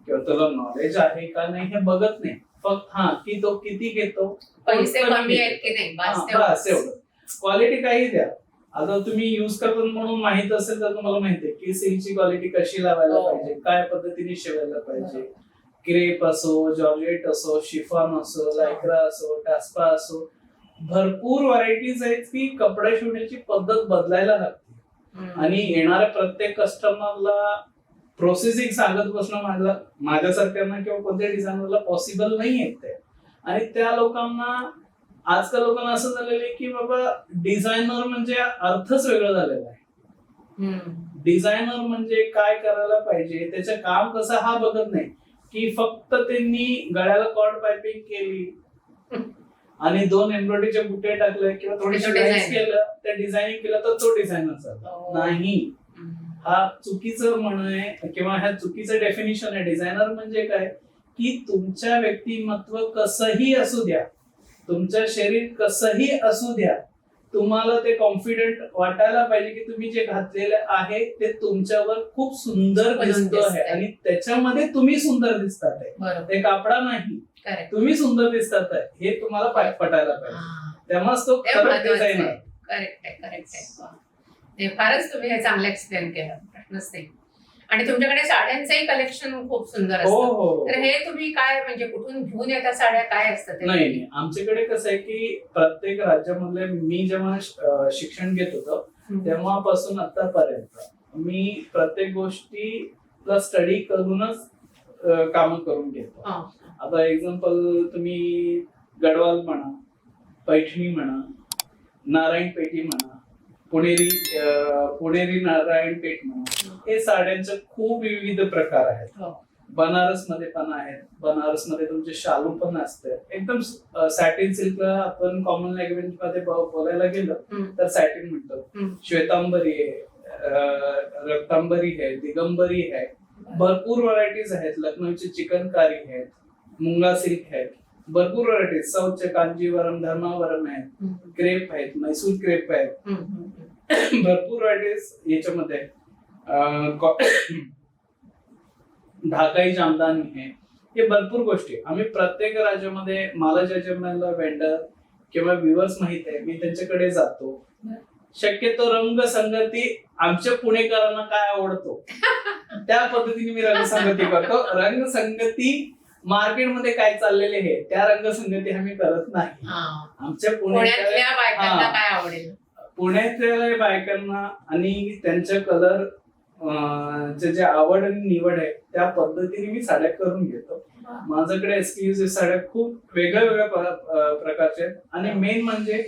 [SPEAKER 1] किंवा त्याला नॉलेज आहे का नाही हे बघत नाही, फक्त की तो किती घेतो,
[SPEAKER 2] पैसे कमी आहेत की नाही बस
[SPEAKER 1] एवढं. क्वालिटी काही द्या. आता तुम्ही युज करतात म्हणून माहित असेल तर तुम्हाला माहिती आहे की सिल्कची क्वालिटी कशी लावायला पाहिजे, काय पद्धतीने शिवायला पाहिजे. क्रेप असो, जॉर्जेट असो, शिफॉन असो, लायक्रा असो, टास्पा असो, भरपूर व्हरायटीज आहेत की कपडे शिवण्याची पद्धत बदलायला लागते. आणि येणाऱ्या प्रत्येक कस्टमरला प्रोसेसिंग सांगत बसणं माझ्यासारख्यांना किंवा कोणत्या डिझायनरला पॉसिबल नाही आहे ते. आणि त्या लोकांना आजकाल लोकांना असं झालेलं आहे की बाबा डिझायनर म्हणजे अर्थच वेगळं झालेला आहे. डिझायनर म्हणजे काय करायला पाहिजे, त्याचं काम कसं हा बघत नाही की फक्त त्यांनी गळ्याला कॉर्ड पायपिंग केली आणि 2 एम्ब्रॉयडरीचे बुटे टाकले किंवा थोडीशी केलं, त्या डिझायनिंग केलं तर तो डिझायनर झाला नाही. हा चुकीचं म्हणणं आहे किंवा ह्या चुकीचं डेफिनेशन आहे. डिझायनर म्हणजे काय की तुमच्या व्यक्तिमत्व कसंही असू द्या, तुमचं शरीर कसंही असू द्या, तुम्हाला ते कॉन्फिडंट वाटायला पाहिजे की तुम्ही जे घातलेलं आहे ते तुमच्यावर खूप सुंदर दिसतो आहे आणि त्याच्यामध्ये तुम्ही सुंदर दिसतात आहे.
[SPEAKER 2] बरोबर,
[SPEAKER 1] ते कापडा नाही,
[SPEAKER 2] करेक्ट,
[SPEAKER 1] तुम्ही सुंदर दिसतात आहे हे तुम्हाला पटायला पाहिजे. तेव्हाच तो खरं डिझायनर.
[SPEAKER 2] करेक्ट आहे, करेक्ट आहे. वा. ते फारच तुम्ही हे चांगलं एक्सप्लेन केलं, प्रश्नच नाही. आणि तुमच्याकडे साड्यांचंही कलेक्शन खूप सुंदर
[SPEAKER 1] हो
[SPEAKER 2] असतं.
[SPEAKER 1] हो.
[SPEAKER 2] तर हे तुम्ही काय म्हणजे कुठून घेऊन येता साड्या, काय असतं ते?
[SPEAKER 1] नाही, आमच्याकडे कसं आहे की प्रत्येक राज्यामधले मी जेव्हा शिक्षण घेत होतो तेव्हापासून आतापर्यंत मी प्रत्येक गोष्टीला स्टडी करूनच काम करून घेतो.
[SPEAKER 2] हा.
[SPEAKER 1] आता एक्झाम्पल तुम्ही गडवाल म्हणा, पैठणी म्हणा, नारायणपेठी म्हणा, पुणेरी नारायणपेठ म्हणा, हे साड्यांचे खूप विविध प्रकार आहेत.
[SPEAKER 2] हो.
[SPEAKER 1] बनारस मध्ये पण आहेत. बनारस मध्ये तुमचे शालू पण असते. एकदम सॅटिन सिल्कला आपण कॉमन लँग्वेज मध्ये बोलायला गेलं तर सॅटिन म्हणतो. श्वेतांबरी आहे, रक्तांबरी आहे, दिगंबरी आहे, भरपूर व्हरायटीज आहेत. लखनौची चिकनकारी आहेत, मुंगा सिल्क आहेत, भरपूर व्हरायटीज. साऊथचे कांजीवरम, धर्मावरम आहेत, क्रेप आहेत, मैसूर क्रेप आहेत, भरपूर व्हरायटीज याच्यामध्ये. ढाकाई जामदानी आहे, हे भरपूर गोष्टी. आम्ही प्रत्येक राज्यामध्ये मला ज्या वेंडर किंवा व्ह्युअर्स माहित आहे मी त्यांच्याकडे जातो. शक्यतो रंगसंगती आमच्या पुणेकरांना काय आवडतो त्या पद्धतीने मी रंगसंगती करतो. रंगसंगती मार्केटमध्ये काय चाललेले आहे त्या रंगसंगती आम्ही करत नाही. आमच्या
[SPEAKER 2] पुण्यातल्या बायकांना काय आवडेल,
[SPEAKER 1] पुण्यातल्या बायकांना आणि त्यांच्या कलर जे आवड आणि निवड आहे त्या पद्धतीने मी साड्या करून घेतो. माझ्याकडे एक्सक्लुझिव्ह साड्या खूप वेगळ्या प्रकारच्या आहेत. आणि मेन म्हणजे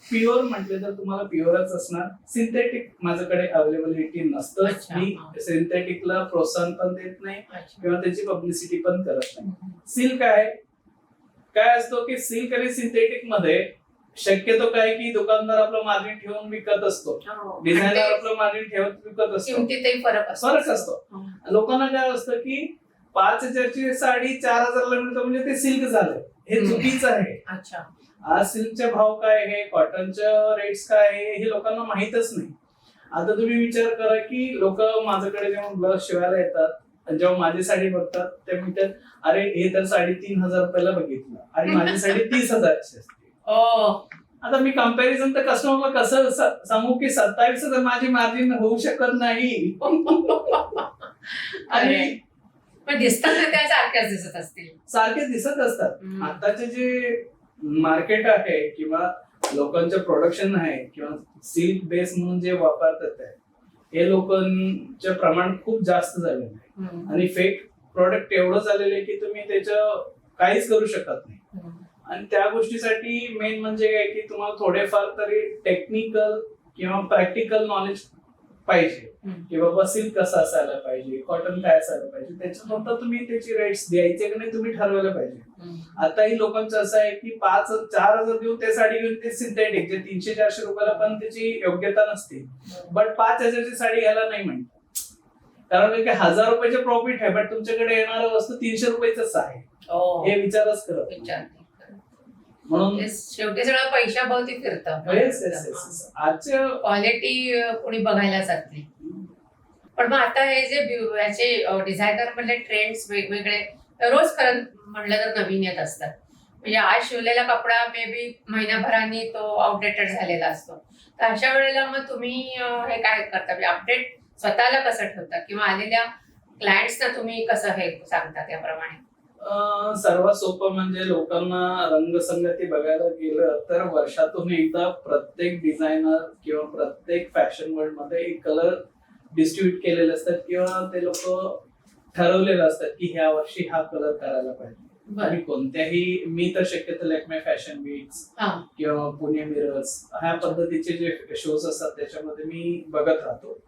[SPEAKER 1] प्युअर म्हटले तर तुम्हाला प्युअरच असणार. सिंथेटिक माझ्याकडे अवेलेबिलिटी नसतं. मी सिंथेटिकला प्रोत्साहन पण देत नाही किंवा त्याची पब्लिसिटी पण करत नाही. सिल्क आहे, काय असतो की सिल्क आणि सिंथेटिक मध्ये शक्यतो काय की दुकानदार आपलं मार्जिन ठेवून विकत असतो, डिझायनर आपलं मार्जिन ठेवत विकत असतो,
[SPEAKER 2] किमतीतही फरक
[SPEAKER 1] असतो. लोकांना काय असतं की 5,000ची साडी 4,000ला मिळतं म्हणजे ते सिल्क झालं, हे चुकीचं आहे.
[SPEAKER 2] अच्छा,
[SPEAKER 1] आज सिल्कचे भाव काय आहे, कॉटनच्या रेट्स काय आहे हे लोकांना माहितच नाही. आता तुम्ही विचार करा की लोक माझ्याकडे जेव्हा ब्लाउज शिवायला येतात, जेव्हा माझी साडी बघतात ते म्हणतात अरे हे तर साडी 3,000 रुपयाला बघितलं आणि माझी साडी 30,000ची असते. आता मी कंपॅरिझन तर कस्टमरला कसं सांगू की 27,000 माझी मार्जिन होऊ शकत नाही. आणि
[SPEAKER 2] पण दिसतात ना त्या सारख्याच दिसत असतील,
[SPEAKER 1] सारखे दिसत असतात. आताचे जे मार्केट आहे किंवा लोकांचं प्रोडक्शन आहे किंवा सिल्क बेस म्हणून जे वापरतात आहे हे लोकांचं प्रमाण खूप जास्त झालेलं आहे. आणि फेक प्रोडक्ट एवढं झालेलं आहे की तुम्ही त्याचं काहीच करू शकत नाही. आणि त्या गोष्टीसाठी मेन म्हणजे काय की तुम्हाला थोडेफार तरी टेक्निकल किंवा प्रॅक्टिकल नॉलेज पाहिजे की बाबा सिल्क कसं असायला पाहिजे, कॉटन काय असायला पाहिजे. त्याच्यानंतर तुम्ही त्याची रेट्स द्यायचे की नाही तुम्ही ठरवायला पाहिजे. आताही लोकांचं असं आहे की 4,000 देऊन ते साडी घेऊन ते सिंथेटिक जे 300-400 रुपयाला पण त्याची योग्यता नसते, बट 5,000ची साडी घ्यायला नाही म्हणतात. कारण की 1,000 रुपयाचे प्रॉफिट आहे बट तुमच्याकडे येणारं वस्तू 300 रुपयाच आहे, हे विचारच करत. म्हणून
[SPEAKER 2] शेवटी सगळं पैशाभोवती फिरतं.
[SPEAKER 1] आजच्या
[SPEAKER 2] क्वालिटी कोणी बघायला जात नाही. पण मग आता हे जे याचे डिझायनर मधले ट्रेंड्स वेगवेगळे रोज खरं म्हटलं तर नवीन येत असतात. म्हणजे आज शिवलेला कपडा मे बी महिनाभराने तो आउटडेटेड झालेला असतो. तर अशा वेळेला मग तुम्ही हे काय करता, म्हणजे अपडेट स्वतःला कसं ठेवता किंवा आलेल्या क्लायंट्सना तुम्ही कसं हे सांगता त्याप्रमाणे?
[SPEAKER 1] सर्वात सोपं म्हणजे लोकांना रंगसंगती बघायला गेलं तर वर्षातून एकदा प्रत्येक डिझायनर किंवा प्रत्येक फॅशन वर्ल्ड मध्ये एक कलर डिस्ट्रीब्यूट केलेले असतात किंवा ते लोक ठरवलेलं असतात की ह्या वर्षी हा कलर करायला पाहिजे. आणि कोणत्याही मी तर शक्यतो लॅक्मे फॅशन वीक्स किंवा पुणे मिरर्स ह्या पद्धतीचे जे शोज असतात त्याच्यामध्ये मी बघत राहतो.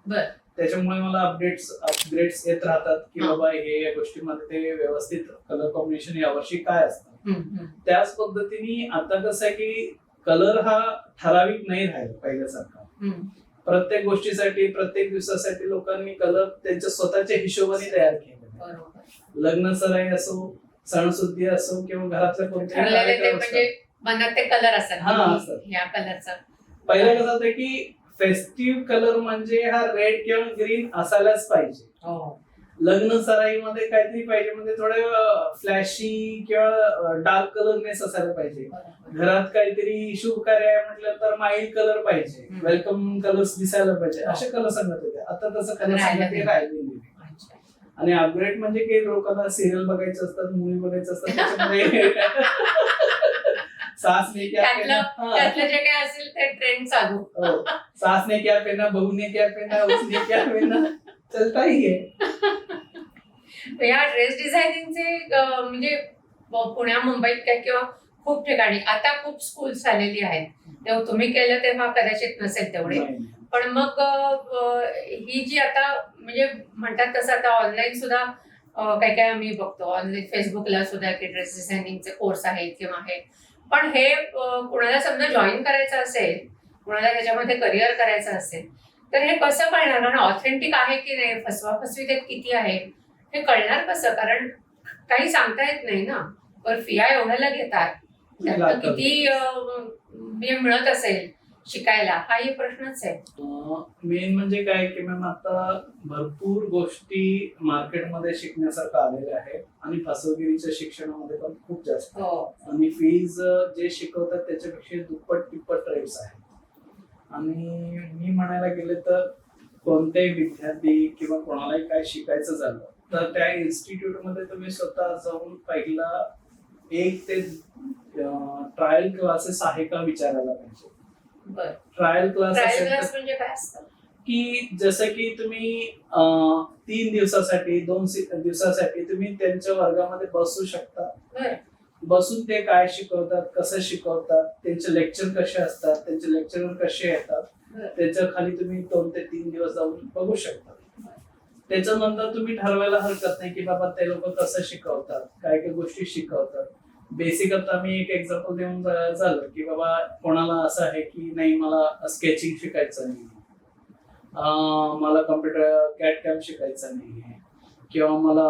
[SPEAKER 1] त्याच्यामुळे मला अपग्रेड्स येत राहतात की बाबा हे या गोष्टीमध्ये ते व्यवस्थित कलर कॉम्बिनेशन यावर्षी काय असतं. त्याच पद्धतीने आता कसं आहे की कलर हा ठराविक नाही राहिला पहिल्यासारखा. प्रत्येक गोष्टीसाठी प्रत्येक दिवसासाठी लोकांनी कलर त्यांच्या स्वतःच्या हिशोबाने तयार केले.
[SPEAKER 2] बरोबर.
[SPEAKER 1] लग्न सराई असो, सणसुद्धी असो किंवा घरातल्या कोणत्याही
[SPEAKER 2] ठरलेले ते
[SPEAKER 1] कार्यक्रम
[SPEAKER 2] म्हणजे
[SPEAKER 1] असो.
[SPEAKER 2] मनात ते कलर असतात
[SPEAKER 1] हा, असतात.
[SPEAKER 2] या कलरचा.
[SPEAKER 1] पहिलं कसं होतं की फेस्टिव्ह कलर म्हणजे हा रेड किंवा ग्रीन असायलाच पाहिजे.
[SPEAKER 2] हो.
[SPEAKER 1] लग्न सराईमध्ये काहीतरी पाहिजे म्हणजे थोडे फ्लॅशी किंवा डार्क कलरनेस असायला पाहिजे.
[SPEAKER 2] बरोबर.
[SPEAKER 1] घरात काहीतरी शुभ कार्य आहे म्हटलं तर माइल्ड कलर पाहिजे,
[SPEAKER 2] हम्म.
[SPEAKER 1] वेलकम कलर्स दिसायला पाहिजे,
[SPEAKER 2] हो.
[SPEAKER 1] असे कलर सांगत होते. आता तसं कलर
[SPEAKER 2] राहिलं
[SPEAKER 1] सांगत
[SPEAKER 2] नाही.
[SPEAKER 1] राहिले नाही.
[SPEAKER 2] अच्छा.
[SPEAKER 1] आणि अपग्रेड म्हणजे काही लोकांना सिरियल बघायचे असतात, मूवी बघायचे असतात, त्याच्यामध्ये सास ने क्या
[SPEAKER 2] त्यातलं
[SPEAKER 1] पेना,
[SPEAKER 2] त्यातलं जे काय असेल ते ट्रेंड चालू.
[SPEAKER 1] हो, सास ने क्या पेना, बहू ने क्या पेना, उसने क्या पेना, चलता ही है.
[SPEAKER 2] या ड्रेस डिझायनिंगचे म्हणजे पुण्या मुंबईत काय किंवा खूप ठिकाणी आता खूप स्कूल्स आलेली आहेत. तेव्हा तुम्ही केलं तेव्हा कदाचित नसेल तेवढे.
[SPEAKER 1] नाही.
[SPEAKER 2] पण मग ही जी आता म्हणजे म्हणतात तसं आता ऑनलाईन सुद्धा काय काय आम्ही बघतो ऑनलाईन फेसबुकला सुद्धा की ड्रेस डिझायनिंगचे कोर्स आहेत किंवा आहे. पण हे कोणाला समजा जॉईन करायचं असेल, कोणाला त्याच्यामध्ये करिअर करायचं असेल तर हे कसं कळणार? कारण ऑथेंटिक आहे की नाही, फसवाफसवी त्यात किती आहे हे कळणार कसं? कारण काही सांगता येत नाही ना. पण फिया एवढ्याला घेतात, त्यातनं किती म्हणजे मिळत असेल शिकायला, हाही प्रश्नच आहे.
[SPEAKER 1] मेन म्हणजे काय की मॅम आता भरपूर गोष्टी मार्केटमध्ये शिकण्यासारखं आलेल्या आहे आणि फसवगिरीच्या शिक्षणामध्ये पण खूप जास्त आहे.
[SPEAKER 2] हो.
[SPEAKER 1] आणि फीज जे शिकवतात त्याच्यापेक्षा दुप्पट तिप्पट रेट्स आहेत. आणि मी म्हणायला गेले तर कोणत्याही विद्यार्थी किंवा कोणालाही काय शिकायचं झालं तर त्या इन्स्टिट्यूट मध्ये तुम्ही स्वतः जाऊन पहिला 1 ते ट्रायल क्लासेस आहे का विचारायला पाहिजे.
[SPEAKER 2] बरं.
[SPEAKER 1] ट्रायल क्लास
[SPEAKER 2] ट्रायल क्लास म्हणजे काय असतं?
[SPEAKER 1] की जसं की तुम्ही 3 दिवसासाठी 2 दिवसासाठी तुम्ही त्यांच्या वर्गामध्ये बसू शकता.
[SPEAKER 2] बरं.
[SPEAKER 1] बसून ते काय शिकवतात, कसं शिकवतात, त्यांचे लेक्चर कसे असतात, त्यांचे लेक्चर कसे येतात,
[SPEAKER 2] बरं.
[SPEAKER 1] त्याच्या खाली तुम्ही 2 ते 3 दिवस जाऊन बघू शकता. त्याच्यानंतर तुम्ही ठरवायला हरकत नाही की बाबा ते लोक कसं शिकवतात, काय काय गोष्टी शिकवतात. बेसिक आता मी एक एक्झाम्पल देऊन झालं की बाबा कोणाला असं आहे की नाही मला स्केचिंग शिकायचं नाही, मला कम्प्युटर कॅट कॅम शिकायचं नाही किंवा मला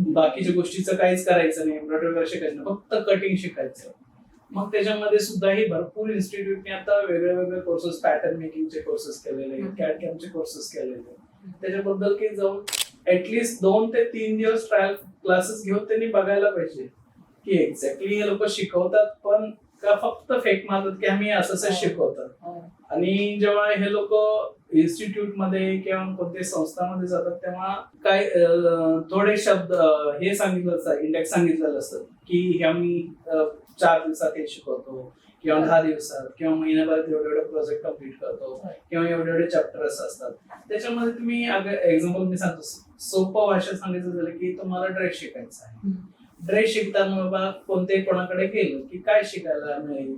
[SPEAKER 1] बाकीच्या गोष्टीचं काहीच करायचं नाही, एम्ब्रॉयडरी वगैरे शिकायचं नाही, फक्त कटिंग शिकायचं. मग त्याच्यामध्ये सुद्धाही भरपूर इन्स्टिट्यूटने आता वेगळे वेगळे कोर्सेस, पॅटर्न मेकिंगचे कोर्सेस केलेले, कॅट कॅमचे कोर्सेस केलेले. त्याच्याबद्दल की जाऊन ऍटलिस्ट 2 ते 3 दिवस ट्रायल क्लासेस घेऊन त्यांनी बघायला पाहिजे की एक्झॅक्टली हे लोक शिकवतात पण का फक्त फेक मारतात की आम्ही असं शिकवतात. आणि जेव्हा हे लोक इन्स्टिट्यूट मध्ये किंवा कोणत्याही संस्थांमध्ये जातात तेव्हा काय थोडे शब्द हे सांगितलं असतं, इंडेक्स सांगितलेलं असतं की आम्ही 4 दिवसात हे शिकवतो किंवा 10 दिवसात किंवा महिन्याभरात एवढे प्रोजेक्ट कम्प्लीट करतो किंवा एवढे चॅप्टर्स असतात. त्याच्यामध्ये तुम्ही एक्झाम्पल मी सांगतो, सोपं भाषेत सांगायचं झालं की तुम्हाला ड्रेस शिकायचा आहे. ड्रेस शिकताना बाबा कोणते कोणाकडे गेलो की काय शिकायला मिळेल.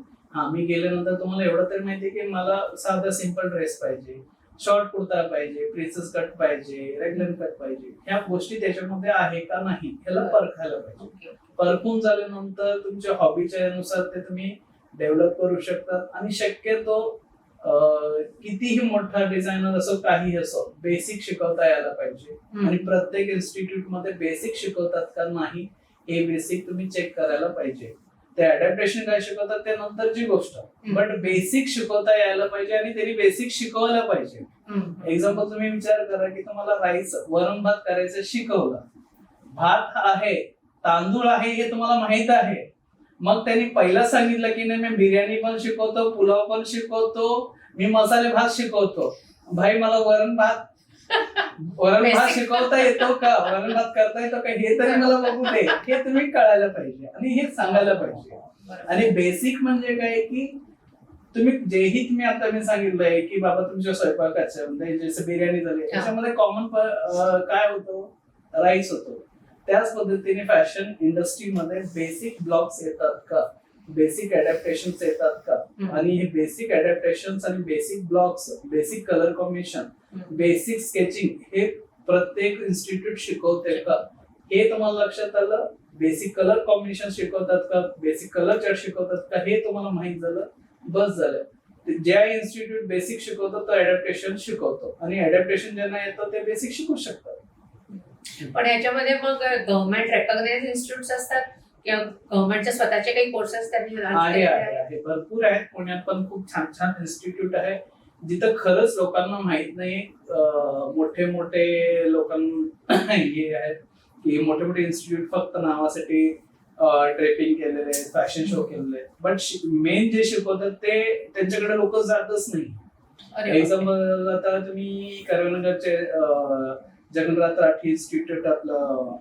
[SPEAKER 1] मी गेल्यानंतर तुम्हाला एवढं तरी माहितीये की मला साधा सिंपल ड्रेस पाहिजे, शॉर्ट कुर्ता पाहिजे, प्रिन्सेस कट पाहिजे, रेग्युलर कट पाहिजे, ह्या गोष्टी त्याच्यामध्ये आहे का नाही ह्याला परखायला पाहिजे. परखून झाल्यानंतर तुमच्या हॉबीच्या नुसार ते तुम्ही डेव्हलप करू शकतात. आणि शक्यतो कितीही मोठा डिझायनर असो काही असो बेसिक शिकवता यायला पाहिजे. आणि प्रत्येक इन्स्टिट्यूट मध्ये बेसिक शिकवतात का नाही हे बेसिक तुम्ही चेक करायला पाहिजे. ते अडॅप्टेशन काय शिकवतात ते नंतरची गोष्ट, बट बेसिक शिकवता यायला पाहिजे आणि त्यांनी बेसिक शिकवायला पाहिजे. एक्झाम्पल तुम्ही विचार करा की तुम्हाला राईस वरण भात करायचं शिकवलं, भात आहे तांदूळ आहे हे तुम्हाला माहित आहे, मग त्यांनी पहिला सांगितलं की नाही मी बिर्याणी पण शिकवतो, पुलाव पण शिकवतो, मी मसाले भात शिकवतो. भाई मला वरण भात शिकवता येतो का, वरण भात करता येतो का हे तरी मला बघू दे, हे तुम्ही कळायला पाहिजे आणि हे सांगायला पाहिजे. आणि बेसिक म्हणजे काय की तुम्ही जेही तुम्ही आता मी सांगितलंय की बाबा तुमच्या स्वयंपाकाच्या म्हणजे जसं बिर्याणी झाली त्याच्यामध्ये कॉमन काय होतं, राईस होतो. त्याच पद्धतीने फॅशन इंडस्ट्रीमध्ये बेसिक ब्लॉक्स येतात का, बेसिक अडॅप्टेशन येतात का. आणि हे बेसिक अडॅप्टेशन आणि basic blocks, basic colour combination, basic sketching हे प्रत्येक इन्स्टिट्यूट शिकवते का हे तुम्हाला लक्षात आलं. बेसिक कलर कॉम्बिनेशन शिकवतात का, बेसिक कलर चार्ट शिकवतात का हे तुम्हाला माहित झालं, बस झालं. ज्या इन्स्टिट्यूट बेसिक शिकवतो तो ऍडॅप्टेशन शिकवतो आणि ऍडॅप्टेशन ज्यांना येतं ते बेसिक शिकू शकतात.
[SPEAKER 2] पण याच्यामध्ये मग गव्हर्नमेंट रेकॉग्नाइज इन्स्टिट्यूट असतात किंवा गव्हर्नमेंटचे स्वतःचे काही कोर्सेस त्यांनी launch
[SPEAKER 1] आहे
[SPEAKER 2] केलेले
[SPEAKER 1] आहे आहे भरपूर आहेत. पुण्यात पण खूप छान छान इन्स्टिट्यूट आहे जिथं खरंच लोकांना माहित नाही. मोठे मोठे लोकांना हे आहेत की मोठे मोठे इन्स्टिट्यूट फक्त नावासाठी ड्रेपिंग केलेले आहेत, फॅशन शो केलेले आहेत, बट मेन जे शिकवतात ते त्यांच्याकडे लोक जातच नाही.
[SPEAKER 2] अरे वा.
[SPEAKER 1] एक्झाम्पल आता तुम्ही कर्वेनगरचे जगन्नाथ राठी इन्स्टिट्यूट आपलं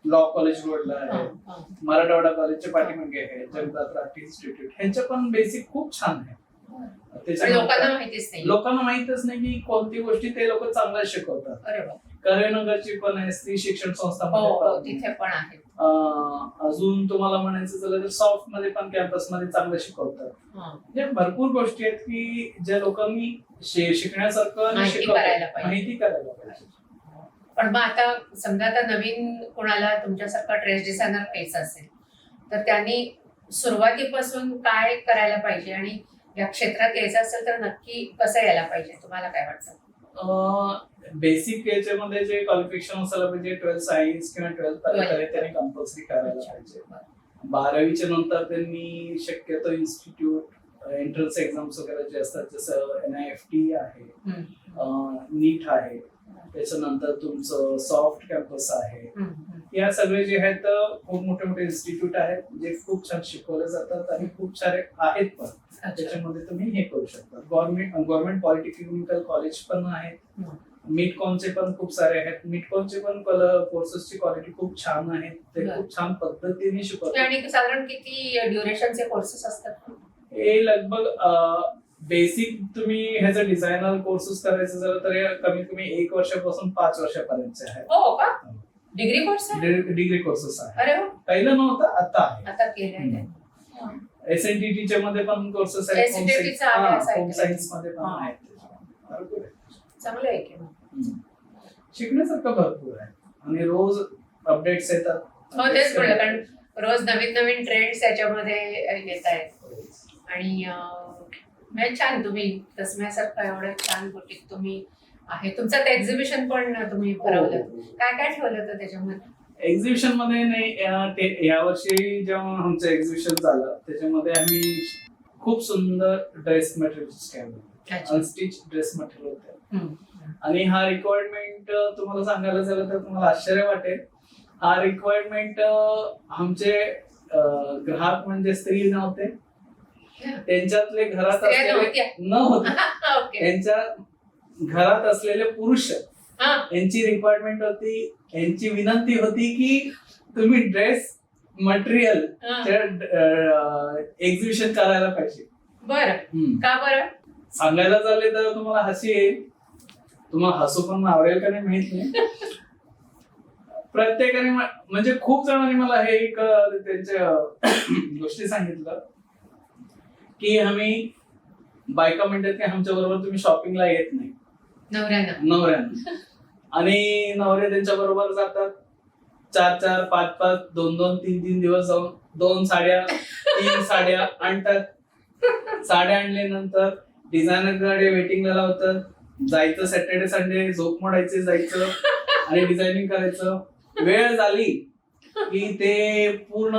[SPEAKER 1] लॉ कॉलेज रोडला आहे,
[SPEAKER 2] हा.
[SPEAKER 1] मराठवाडा कॉलेजच्या पाठीमागे आहे जगन्नाथ राठी इन्स्टिट्यूट. ह्यांच्या पण बेसिक खूप छान आहे.
[SPEAKER 2] पण लोकांना
[SPEAKER 1] त्याच्यानंतर
[SPEAKER 2] माहितीच नाही.
[SPEAKER 1] लोकांना माहितच नाही की कोणती गोष्टी ते लोक चांगल्या शिकवतात.
[SPEAKER 2] अरे वा.
[SPEAKER 1] कर्वेनगरची पण आहे, स्त्री शिक्षण संस्था
[SPEAKER 2] हो हो,
[SPEAKER 1] मध्ये
[SPEAKER 2] तिथे पण आहेत.
[SPEAKER 1] अजून तुम्हाला म्हणायचं झालं तर सॉफ्ट मध्ये पण कॅम्पस मध्ये चांगलं शिकवतात.
[SPEAKER 2] हा.
[SPEAKER 1] म्हणजे भरपूर गोष्टी आहेत की ज्या लोकांनी शिकण्यासारखं आणि
[SPEAKER 2] माहिती
[SPEAKER 1] शिकवतात.
[SPEAKER 2] करायला पाहिजे.
[SPEAKER 1] माहिती करायला पाहिजे.
[SPEAKER 2] पण मग आता समजा आता नवीन कोणाला तुमच्यासारखा ड्रेस डिझायनर व्हायचं असेल तर त्यांनी सुरुवातीपासून काय करायला पाहिजे आणि या क्षेत्रात यायचं असेल तर नक्की कसं यायला पाहिजे, तुम्हाला काय वाटतं?
[SPEAKER 1] बेसिक याच्यामध्ये जे क्वालिफिकेशन असायला पाहिजे 12th सायन्स किंवा 12th त्यांनी कंपल्सरी करायला पाहिजे. 12वीच्या नंतर त्यांनी शक्यतो इन्स्टिट्यूट एंट्रन्स एक्झाम्स वगैरे जे असतात जसं NIFT आहे, नीट आहे, त्याच्यानंतर तुमचं सॉफ्ट कॅम्पस आहे, या सगळे जे आहेत खूप मोठे मोठे इन्स्टिट्यूट आहेत जे खूप छान शिकवले जातात आणि खूप सारे आहेत पण त्याच्यामध्ये तुम्ही हे करू शकता. गव्हर्नमेंट पॉलिटेक्निकल कॉलेज पण आहेत, मिटकॉनचे पण खूप सारे आहेत. मिटकॉनचे पण कोर्सेसची क्वालिटी खूप छान आहे, ते खूप छान पद्धतीने शिकवतात.
[SPEAKER 2] आणि साधारण किती ड्युरेशनचे कोर्सेस असतात?
[SPEAKER 1] हे लगभग बेसिक तुम्ही ह्याचं डिझायनर कोर्सेस करायचं झालं तर हे कमीत कमी 1 वर्षापासून 5 वर्षापर्यंतचे आहेत.
[SPEAKER 2] हो का? डिग्री कोर्स आहे?
[SPEAKER 1] डिग्री कोर्सेस आहे.
[SPEAKER 2] अरे वा.
[SPEAKER 1] पहिलं नव्हतं, आता आहे.
[SPEAKER 2] आता केलंय.
[SPEAKER 1] SNTT मध्ये पण कोर्सेस आहेत,
[SPEAKER 2] SNTT चा अभ्यास आहे.
[SPEAKER 1] होम सायन्स मध्ये पण
[SPEAKER 2] हा.
[SPEAKER 1] आहेत. भरपूर आहे.
[SPEAKER 2] चांगलं आहे की.
[SPEAKER 1] शिकण्यासारखं भरपूर आहे आणि रोज अपडेट्स येतात.
[SPEAKER 2] हो तेच म्हणलं, कारण रोज नवीन नवीन ट्रेंड्स याच्यामध्ये येत आहेत आणि म्हणजे छान तुम्ही तसम्यासारखं एवढं छान बुटीक तुम्ही आहे. तुमचं ते एक्झिबिशन पण तुम्ही भरवलं, काय काय ठेवलं होतं त्याच्यामध्ये?
[SPEAKER 1] एक्झिबिशन मध्ये नाही, यावर्षी जेव्हा आमचं एक्झिबिशन झालं त्याच्यामध्ये आम्ही खूप सुंदर ड्रेस मटेरियल्स ठेवले, अनस्टिच ड्रेस मटेरियल होते. आणि हा रिक्वायरमेंट तुम्हाला सांगायला झालं तर तुम्हाला आश्चर्य वाटेल, हा रिक्वायरमेंट आमचे ग्राहक म्हणजे स्त्री नव्हते, त्यांच्यातले घरात नव्हते, त्यांच्या घरात असलेले पुरुष यांची रिक्वायरमेंट होती, यांची विनंती होती की तुम्ही ड्रेस मटेरियल एक्झिबिशन करायला पाहिजे.
[SPEAKER 2] बरं, का बरं?
[SPEAKER 1] सांगायला चालले तर तुम्हाला हसी येईल, तुम्हाला हसू पण आवडेल का नाही माहित नाही. प्रत्येकाने म्हणजे खूप जणांनी मला हे एक त्यांच्या गोष्टी सांगितलं की आम्ही बायका म्हणतात की आमच्या बरोबर तुम्ही शॉपिंगला येत नाही, नवऱ्यांना. आणि नवरे त्यांच्या बरोबर जातात 4-4, 5-5, 2-2, 3-3 दिवस जाऊन 2 साड्या 3 साड्या आणतात. साड्या आणल्यानंतर डिझायनरकडे वेटिंगला लावतात, जायचं सॅटर्डे संडे झोप मोडायचे, जायचं आणि डिझायनिंग करायचं. वेळ झाली की ते पूर्ण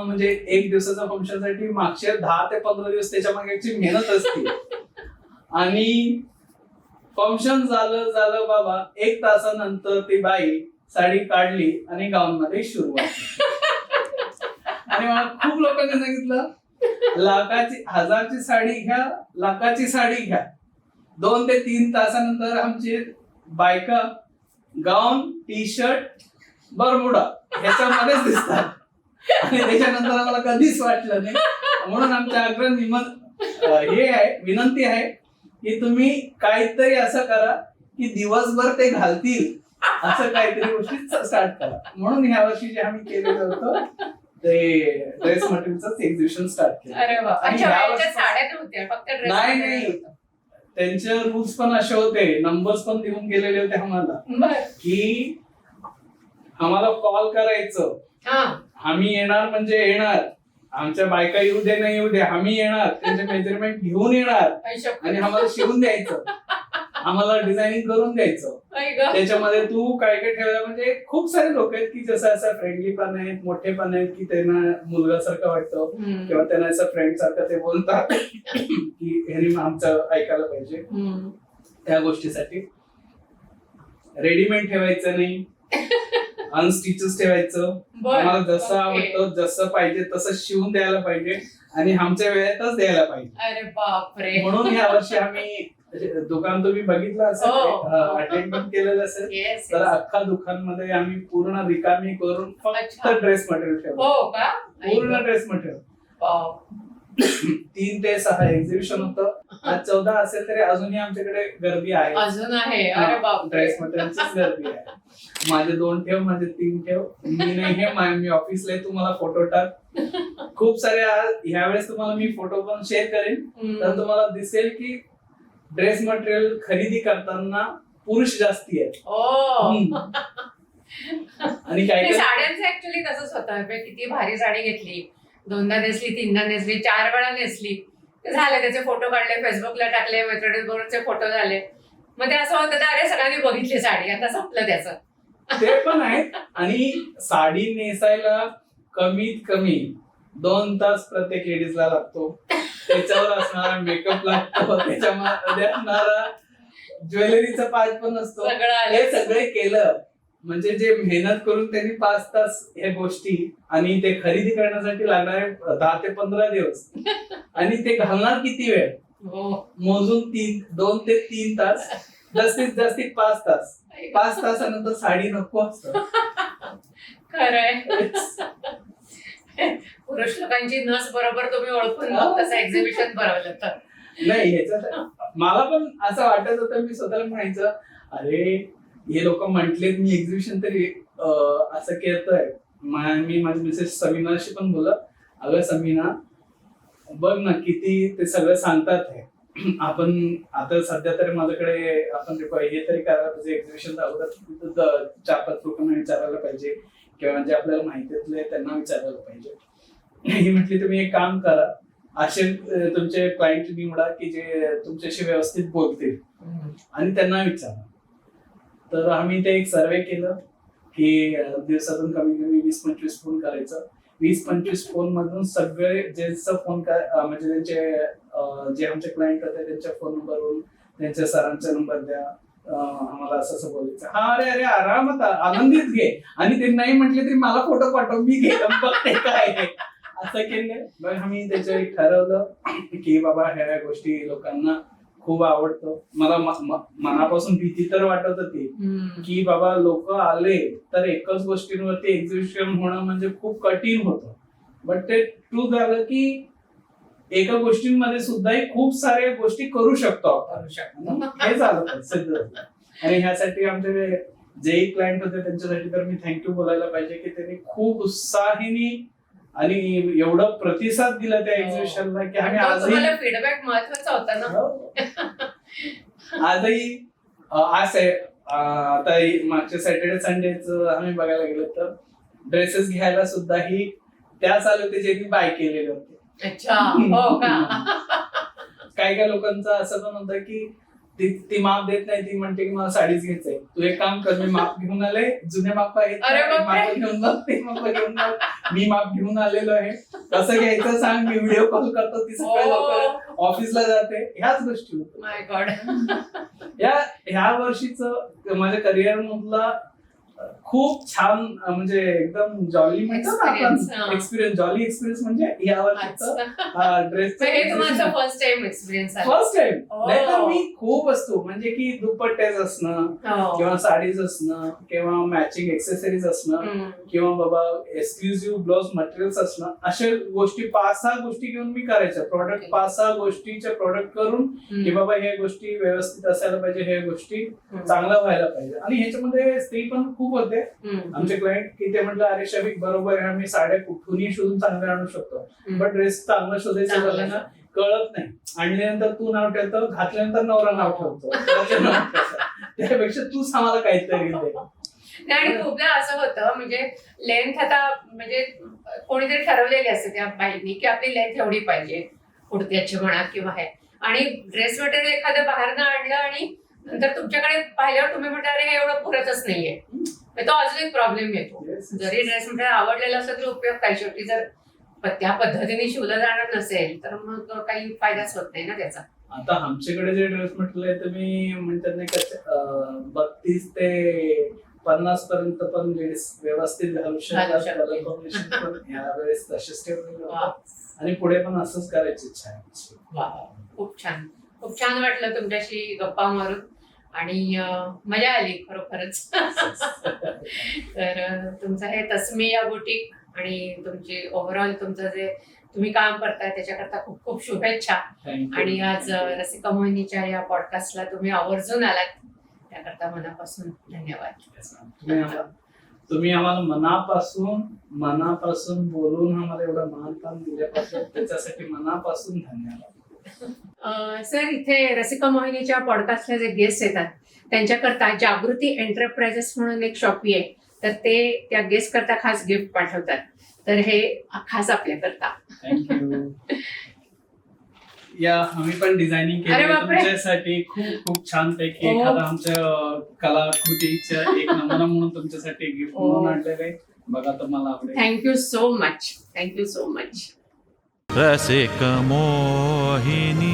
[SPEAKER 1] म्हणजे 1 दिवसाच्या फंक्शनसाठी मागचे 10 ते 15 दिवस त्याच्या मागची मेहनत असते. आणि फंक्शन झालं बाबा, 1 तासानंतर ती बाई साडी काढली आणि गाऊन मध्ये सुरुवात. आणि मला खूप लोकांनी सांगितलं 1,000ची साडी घ्या, लाखाची साडी घ्या, 2 ते 3 तासानंतर आमची बायका गाऊन, टी शर्ट, बरमुडा ह्याच्यामध्येच दिसतात. आणि त्याच्यानंतर आम्हाला कधीच वाटलं नाही. म्हणून आमच्या आग्रह हे आहे, विनंती आहे की तुम्ही काहीतरी असं करा की दिवसभर ते घालतील असं काहीतरी गोष्टी स्टार्ट करा. म्हणून ह्या वर्षी जे आम्ही केलेलं होतं ते ड्रेस मटेरियलचं एक्झिबिशन स्टार्ट केलं.
[SPEAKER 2] अरे वा. अच्छा, साड्या नव्हत्या, फक्त ड्रेस?
[SPEAKER 1] नाही, त्यांचे रूल्स पण असे होते, नंबर्स पण देऊन गेलेले होते आम्हाला की आम्हाला कॉल करायचं, आम्ही येणार म्हणजे येणार, आमच्या बायका येऊ दे नाही येऊ दे, आम्ही येणार, त्यांचे मेजरमेंट घेऊन येणार आणि आम्हाला शिवून द्यायचं, आम्हाला डिझायनिंग करून द्यायचं. त्याच्यामध्ये तू काय काय ठेवलं, म्हणजे खूप सारे लोक आहेत की जसं असं फ्रेंडली पण आहेत, मोठे पण आहेत की त्यांना मुलगासारखं वाटतं किंवा त्यांना असं फ्रेंड सारखं ते बोलतात की ह्यानी आमचं ऐकायला पाहिजे. त्या गोष्टीसाठी रेडीमेड ठेवायचं नाही, अनस्टिचेस ठेवायचं. आम्हाला जसं आवडतं, जसं पाहिजे तसं शिवून द्यायला पाहिजे आणि आमच्या वेळेतच द्यायला पाहिजे.
[SPEAKER 2] अरे बापरे.
[SPEAKER 1] म्हणून या वर्षी आम्ही दुकान तुम्ही बघितलं असेल, अटेंड पण केलेलं असेल, तर अख्खा दुकानमध्ये आम्ही पूर्ण रिकामी करून फक्त ड्रेस मटेरियल ठेवलं. पूर्ण ड्रेस मटेरियल. 3 ते 6 एक्झिबिशन होतं. आज 14 असेल तरी अजूनही आमच्याकडे गर्दी आहे,
[SPEAKER 2] अजून आहे. अरे बाप,
[SPEAKER 1] ड्रेस मटेरियलचीच गर्दी आहे. माझे 2 ठेव, माझे 3 ठेव, मी नाही हे मी ऑफिसला आहे, तू मला फोटो टाक. खूप सारे ह्यावेळेस तुम्हाला मी फोटो पण शेअर करेन, तर तुम्हाला दिसेल की ड्रेस मटेरियल खरेदी करताना पुरुष जास्ती आहेत. आणि काय
[SPEAKER 2] साड्यांचं ऍक्च्युअली तसंच होतं. किती भारी साडी घेतली, 2दा नेसली, 3दा नेसली, 4 वेळा नेसली, झाले त्याचे फोटो काढले, फेसबुकला टाकले, मैत्रिणींबरोबरचे फोटो झाले. मग ते असं होतं, अरे सगळ्यांनी बघितली साडी, आता संपलं त्याचं.
[SPEAKER 1] ते पण आहे. आणि साडी नेसायला कमीत कमी 2 तास प्रत्येक लेडीजला लागतो. त्याच्यावर असणारा मेकअप लागतो, त्याच्यामध्ये असणारा ज्वेलरीचा पार्ट पण असतो. हे सगळे केलं म्हणजे जे मेहनत करून त्यांनी 5 तास ह्या गोष्टी आणि ते खरेदी करण्यासाठी लागणारे 10 ते 15 दिवस आणि ते घालणार किती वेळ मोजून 2 ते 3 तास, जास्तीत जास्त 5 तास. 5 तासानंतर साडी नको असतं.
[SPEAKER 2] खरंय. पुरुष लोकांची नस बरोबर तुम्ही ओळखून मग तसं एक्झिबिशन भरवलं तर
[SPEAKER 1] नाही. ह्याच्यात मला पण असं वाटत होतं, मी स्वतःला म्हणायचं अरे हे लोक म्हटलेत मी एक्झिबिशन तरी असं करतोय. मी माझी मिसेस समीनाशी पण बोललं, अगं समीना बघ ना किती ते सगळं सांगतात आहे, आपण आता सध्या तरी माझ्याकडे आपण हे तरी करायला पाहिजे, एक्झिबिशन अगोदर 4-5 लोकांना विचारायला पाहिजे किंवा जे आपल्याला माहितीतले त्यांना विचारायला पाहिजे. ही म्हटली तुम्ही एक काम करा, असे तुमचे क्लायंट निवडा की जे तुमच्याशी व्यवस्थित बोलतील आणि त्यांना विचारा. तर आम्ही ते एक सर्वे केलं की दिवसातून कमी कमी 20-25 फोन करायचं. 20-25 फोन मधून सगळे जे फोन म्हणजे त्यांचे जे आमचे क्लायंट होते त्यांच्या फोन नंबरवरून त्यांच्या सरांचा नंबर द्या, आम्हाला असं असं बोलायचं. हा अरे अरे आरामात आनंदीत घे, आणि ते नाही म्हटले तरी मला फोटो पाठव, मी घे बघते काय असं केलं. मग आम्ही त्याच्या ठरवलं की बाबा ह्या गोष्टी लोकांना खूप आवडतं. मला मनापासून भीती तर वाटत होती की बाबा लोक आले तर एकच गोष्टींवरती एक्झिबिशन होणं म्हणजे खूप कठीण होतं. बट ते ट्रू झालं की एका गोष्टींमध्ये सुद्धा खूप साऱ्या गोष्टी करू शकतो हे झालं सिद्ध. आणि ह्यासाठी आमचे जे क्लायंट होते त्यांच्यासाठी तर मी थँक्यू बोलायला पाहिजे की त्यांनी खूप उत्साहीने आणि एवढं प्रतिसाद दिला त्या एक्झिबिशनला की आम्ही आजही
[SPEAKER 2] फीडबॅक महत्वाचा होता ना.
[SPEAKER 1] आजही आज आहे आता मागच्या सॅटर्डे संडेच आम्ही बघायला गेलो तर ड्रेसेस घ्यायला सुद्धा ही त्याच आले होते ज्यांनी बाय केलेले होते.
[SPEAKER 2] अच्छा, हो का.
[SPEAKER 1] काही लोकांचं असं पण होतं की ती माप देत नाही, ती म्हणते की मला साडीच घ्यायचंय. तू एक काम कर, मी माप घेऊन आले, जुने माप आहेत माप घेऊन जा, ते माप घेऊन जा, मी माप घेऊन आलेलो आहे, कसं घ्यायचं सांग, मी व्हिडिओ कॉल करतो, ती सकाळी लवकर ऑफिसला जाते. ह्याच गोष्टी होत.
[SPEAKER 2] माय गॉड.
[SPEAKER 1] ह्या वर्षीचं माझ्या करिअर मधला खूप छान म्हणजे एकदम जॉली एक्सपिरियन्स. जॉली एक्सपिरियन्स म्हणजे या वर्षीचा dress
[SPEAKER 2] first time experience.
[SPEAKER 1] First time. नाहीतर मी खूप वस्तू म्हणजे की दुपट्टेच असणं किंवा साडीज असणं किंवा मॅचिंग एक्सेसरीज असणं किंवा बाबा एक्सक्लुझिव्ह ब्लाउज मटेरियल्स असणं, अशा गोष्टी 5-6 गोष्टी घेऊन मी करायच्या. प्रोडक्ट 5-6 गोष्टीचे प्रोडक्ट करून की बाबा हे गोष्टी व्यवस्थित असायला पाहिजे, हे गोष्टी चांगल्या व्हायला पाहिजे. आणि ह्याच्यामध्ये स्त्री पण खूप होते आमचे क्लायंट की ते म्हटलं अरे शफिक बरोबर आहे, आम्ही साड्या कुठूनही शोधून चांगल्या आणू शकतो, पण ड्रेस चांगला शोधायचं झालं ना कळत नाही. आणल्यानंतर तू नाव ठेवतो, घातल्यानंतर नवरा नाव ठेवतो, त्यापेक्षा तूच आम्हाला काहीतरी दे.
[SPEAKER 2] नाही, आणि खूपदा असं होतं म्हणजे लेंथ आता म्हणजे कोणीतरी ठरवलेली असते त्या बाईंनी की आपली लेंथ एवढी पाहिजे कुर्त्याची म्हणा किंवा हे, आणि ड्रेस मटेरियल एखादं बाहेरनं आणलं आणि नंतर तुमच्याकडे पाहिल्यावर तुम्ही म्हणता अरे हे एवढं पुरतच नाहीये, तर तो अजून एक प्रॉब्लेम येतो. जरी ड्रेस मटेरियल आवडलेलं असलं तरी उपयोग काय, शेवटी जर त्या पद्धतीने शिवलं जाणार नसेल तर मग काही फायदाच होत नाही ना त्याचा.
[SPEAKER 1] आता आमच्याकडे जे ड्रेस म्हटलंय आहे तुम्ही म्हणतात नाही का 32 ते 50 पर्यंत पण लेडीज व्यवस्थित घालू शकतात. कलर कॉम्बिनेशन पण यावेळेस तसेच ठेवलेले
[SPEAKER 2] वा.
[SPEAKER 1] होते आणि पुढे पण असंच करायची इच्छा आहे आमची.
[SPEAKER 2] वा, खूप छान, खूप छान वाटलं तुमच्याशी गप्पा मारून आणि मजा आली खरोखरच. तर तुमचं हे तस्मिया बुटीक आणि तुमची ओव्हरऑल तुमचं जे तुम्ही काम करताय त्याच्याकरता खूप खूप शुभेच्छा.
[SPEAKER 1] Thank you.
[SPEAKER 2] आणि आज रसिका मोहिनीच्या या पॉडकास्टला तुम्ही आवर्जून आलात त्याकरता मनापासून धन्यवाद.
[SPEAKER 1] Yes, ma'am. तुम्ही आम्हाला मनापासून बोलून आम्हाला एवढं मानपान दिल्यापासून त्याच्यासाठी मनापासून धन्यवाद.
[SPEAKER 2] सर, इथे रसिका मोहिनीच्या पॉडकास्टला जे गेस्ट येतात त्यांच्याकरता जागृती एंटरप्राइजेस म्हणून एक शॉपी आहे, तर ते त्या गेस्ट करता खास गिफ्ट पाठवतात, तर हे खास आपल्याकरता.
[SPEAKER 1] थँक्यू. या आम्ही पण डिझायनिंग
[SPEAKER 2] अरे
[SPEAKER 1] केली
[SPEAKER 2] बापरे.
[SPEAKER 1] तुमच्यासाठी खूप खूप छान पैकी
[SPEAKER 2] हो.
[SPEAKER 1] एखादा आमच्या कलाकृतीचा एक नमुना म्हणून तुमच्यासाठी गिफ्ट
[SPEAKER 2] हो.
[SPEAKER 1] म्हणून आणलेलं आहे. बघा तुम्हाला आवडेल.
[SPEAKER 2] Thank you so much, thank you so much.
[SPEAKER 3] रसिक मोहिनी.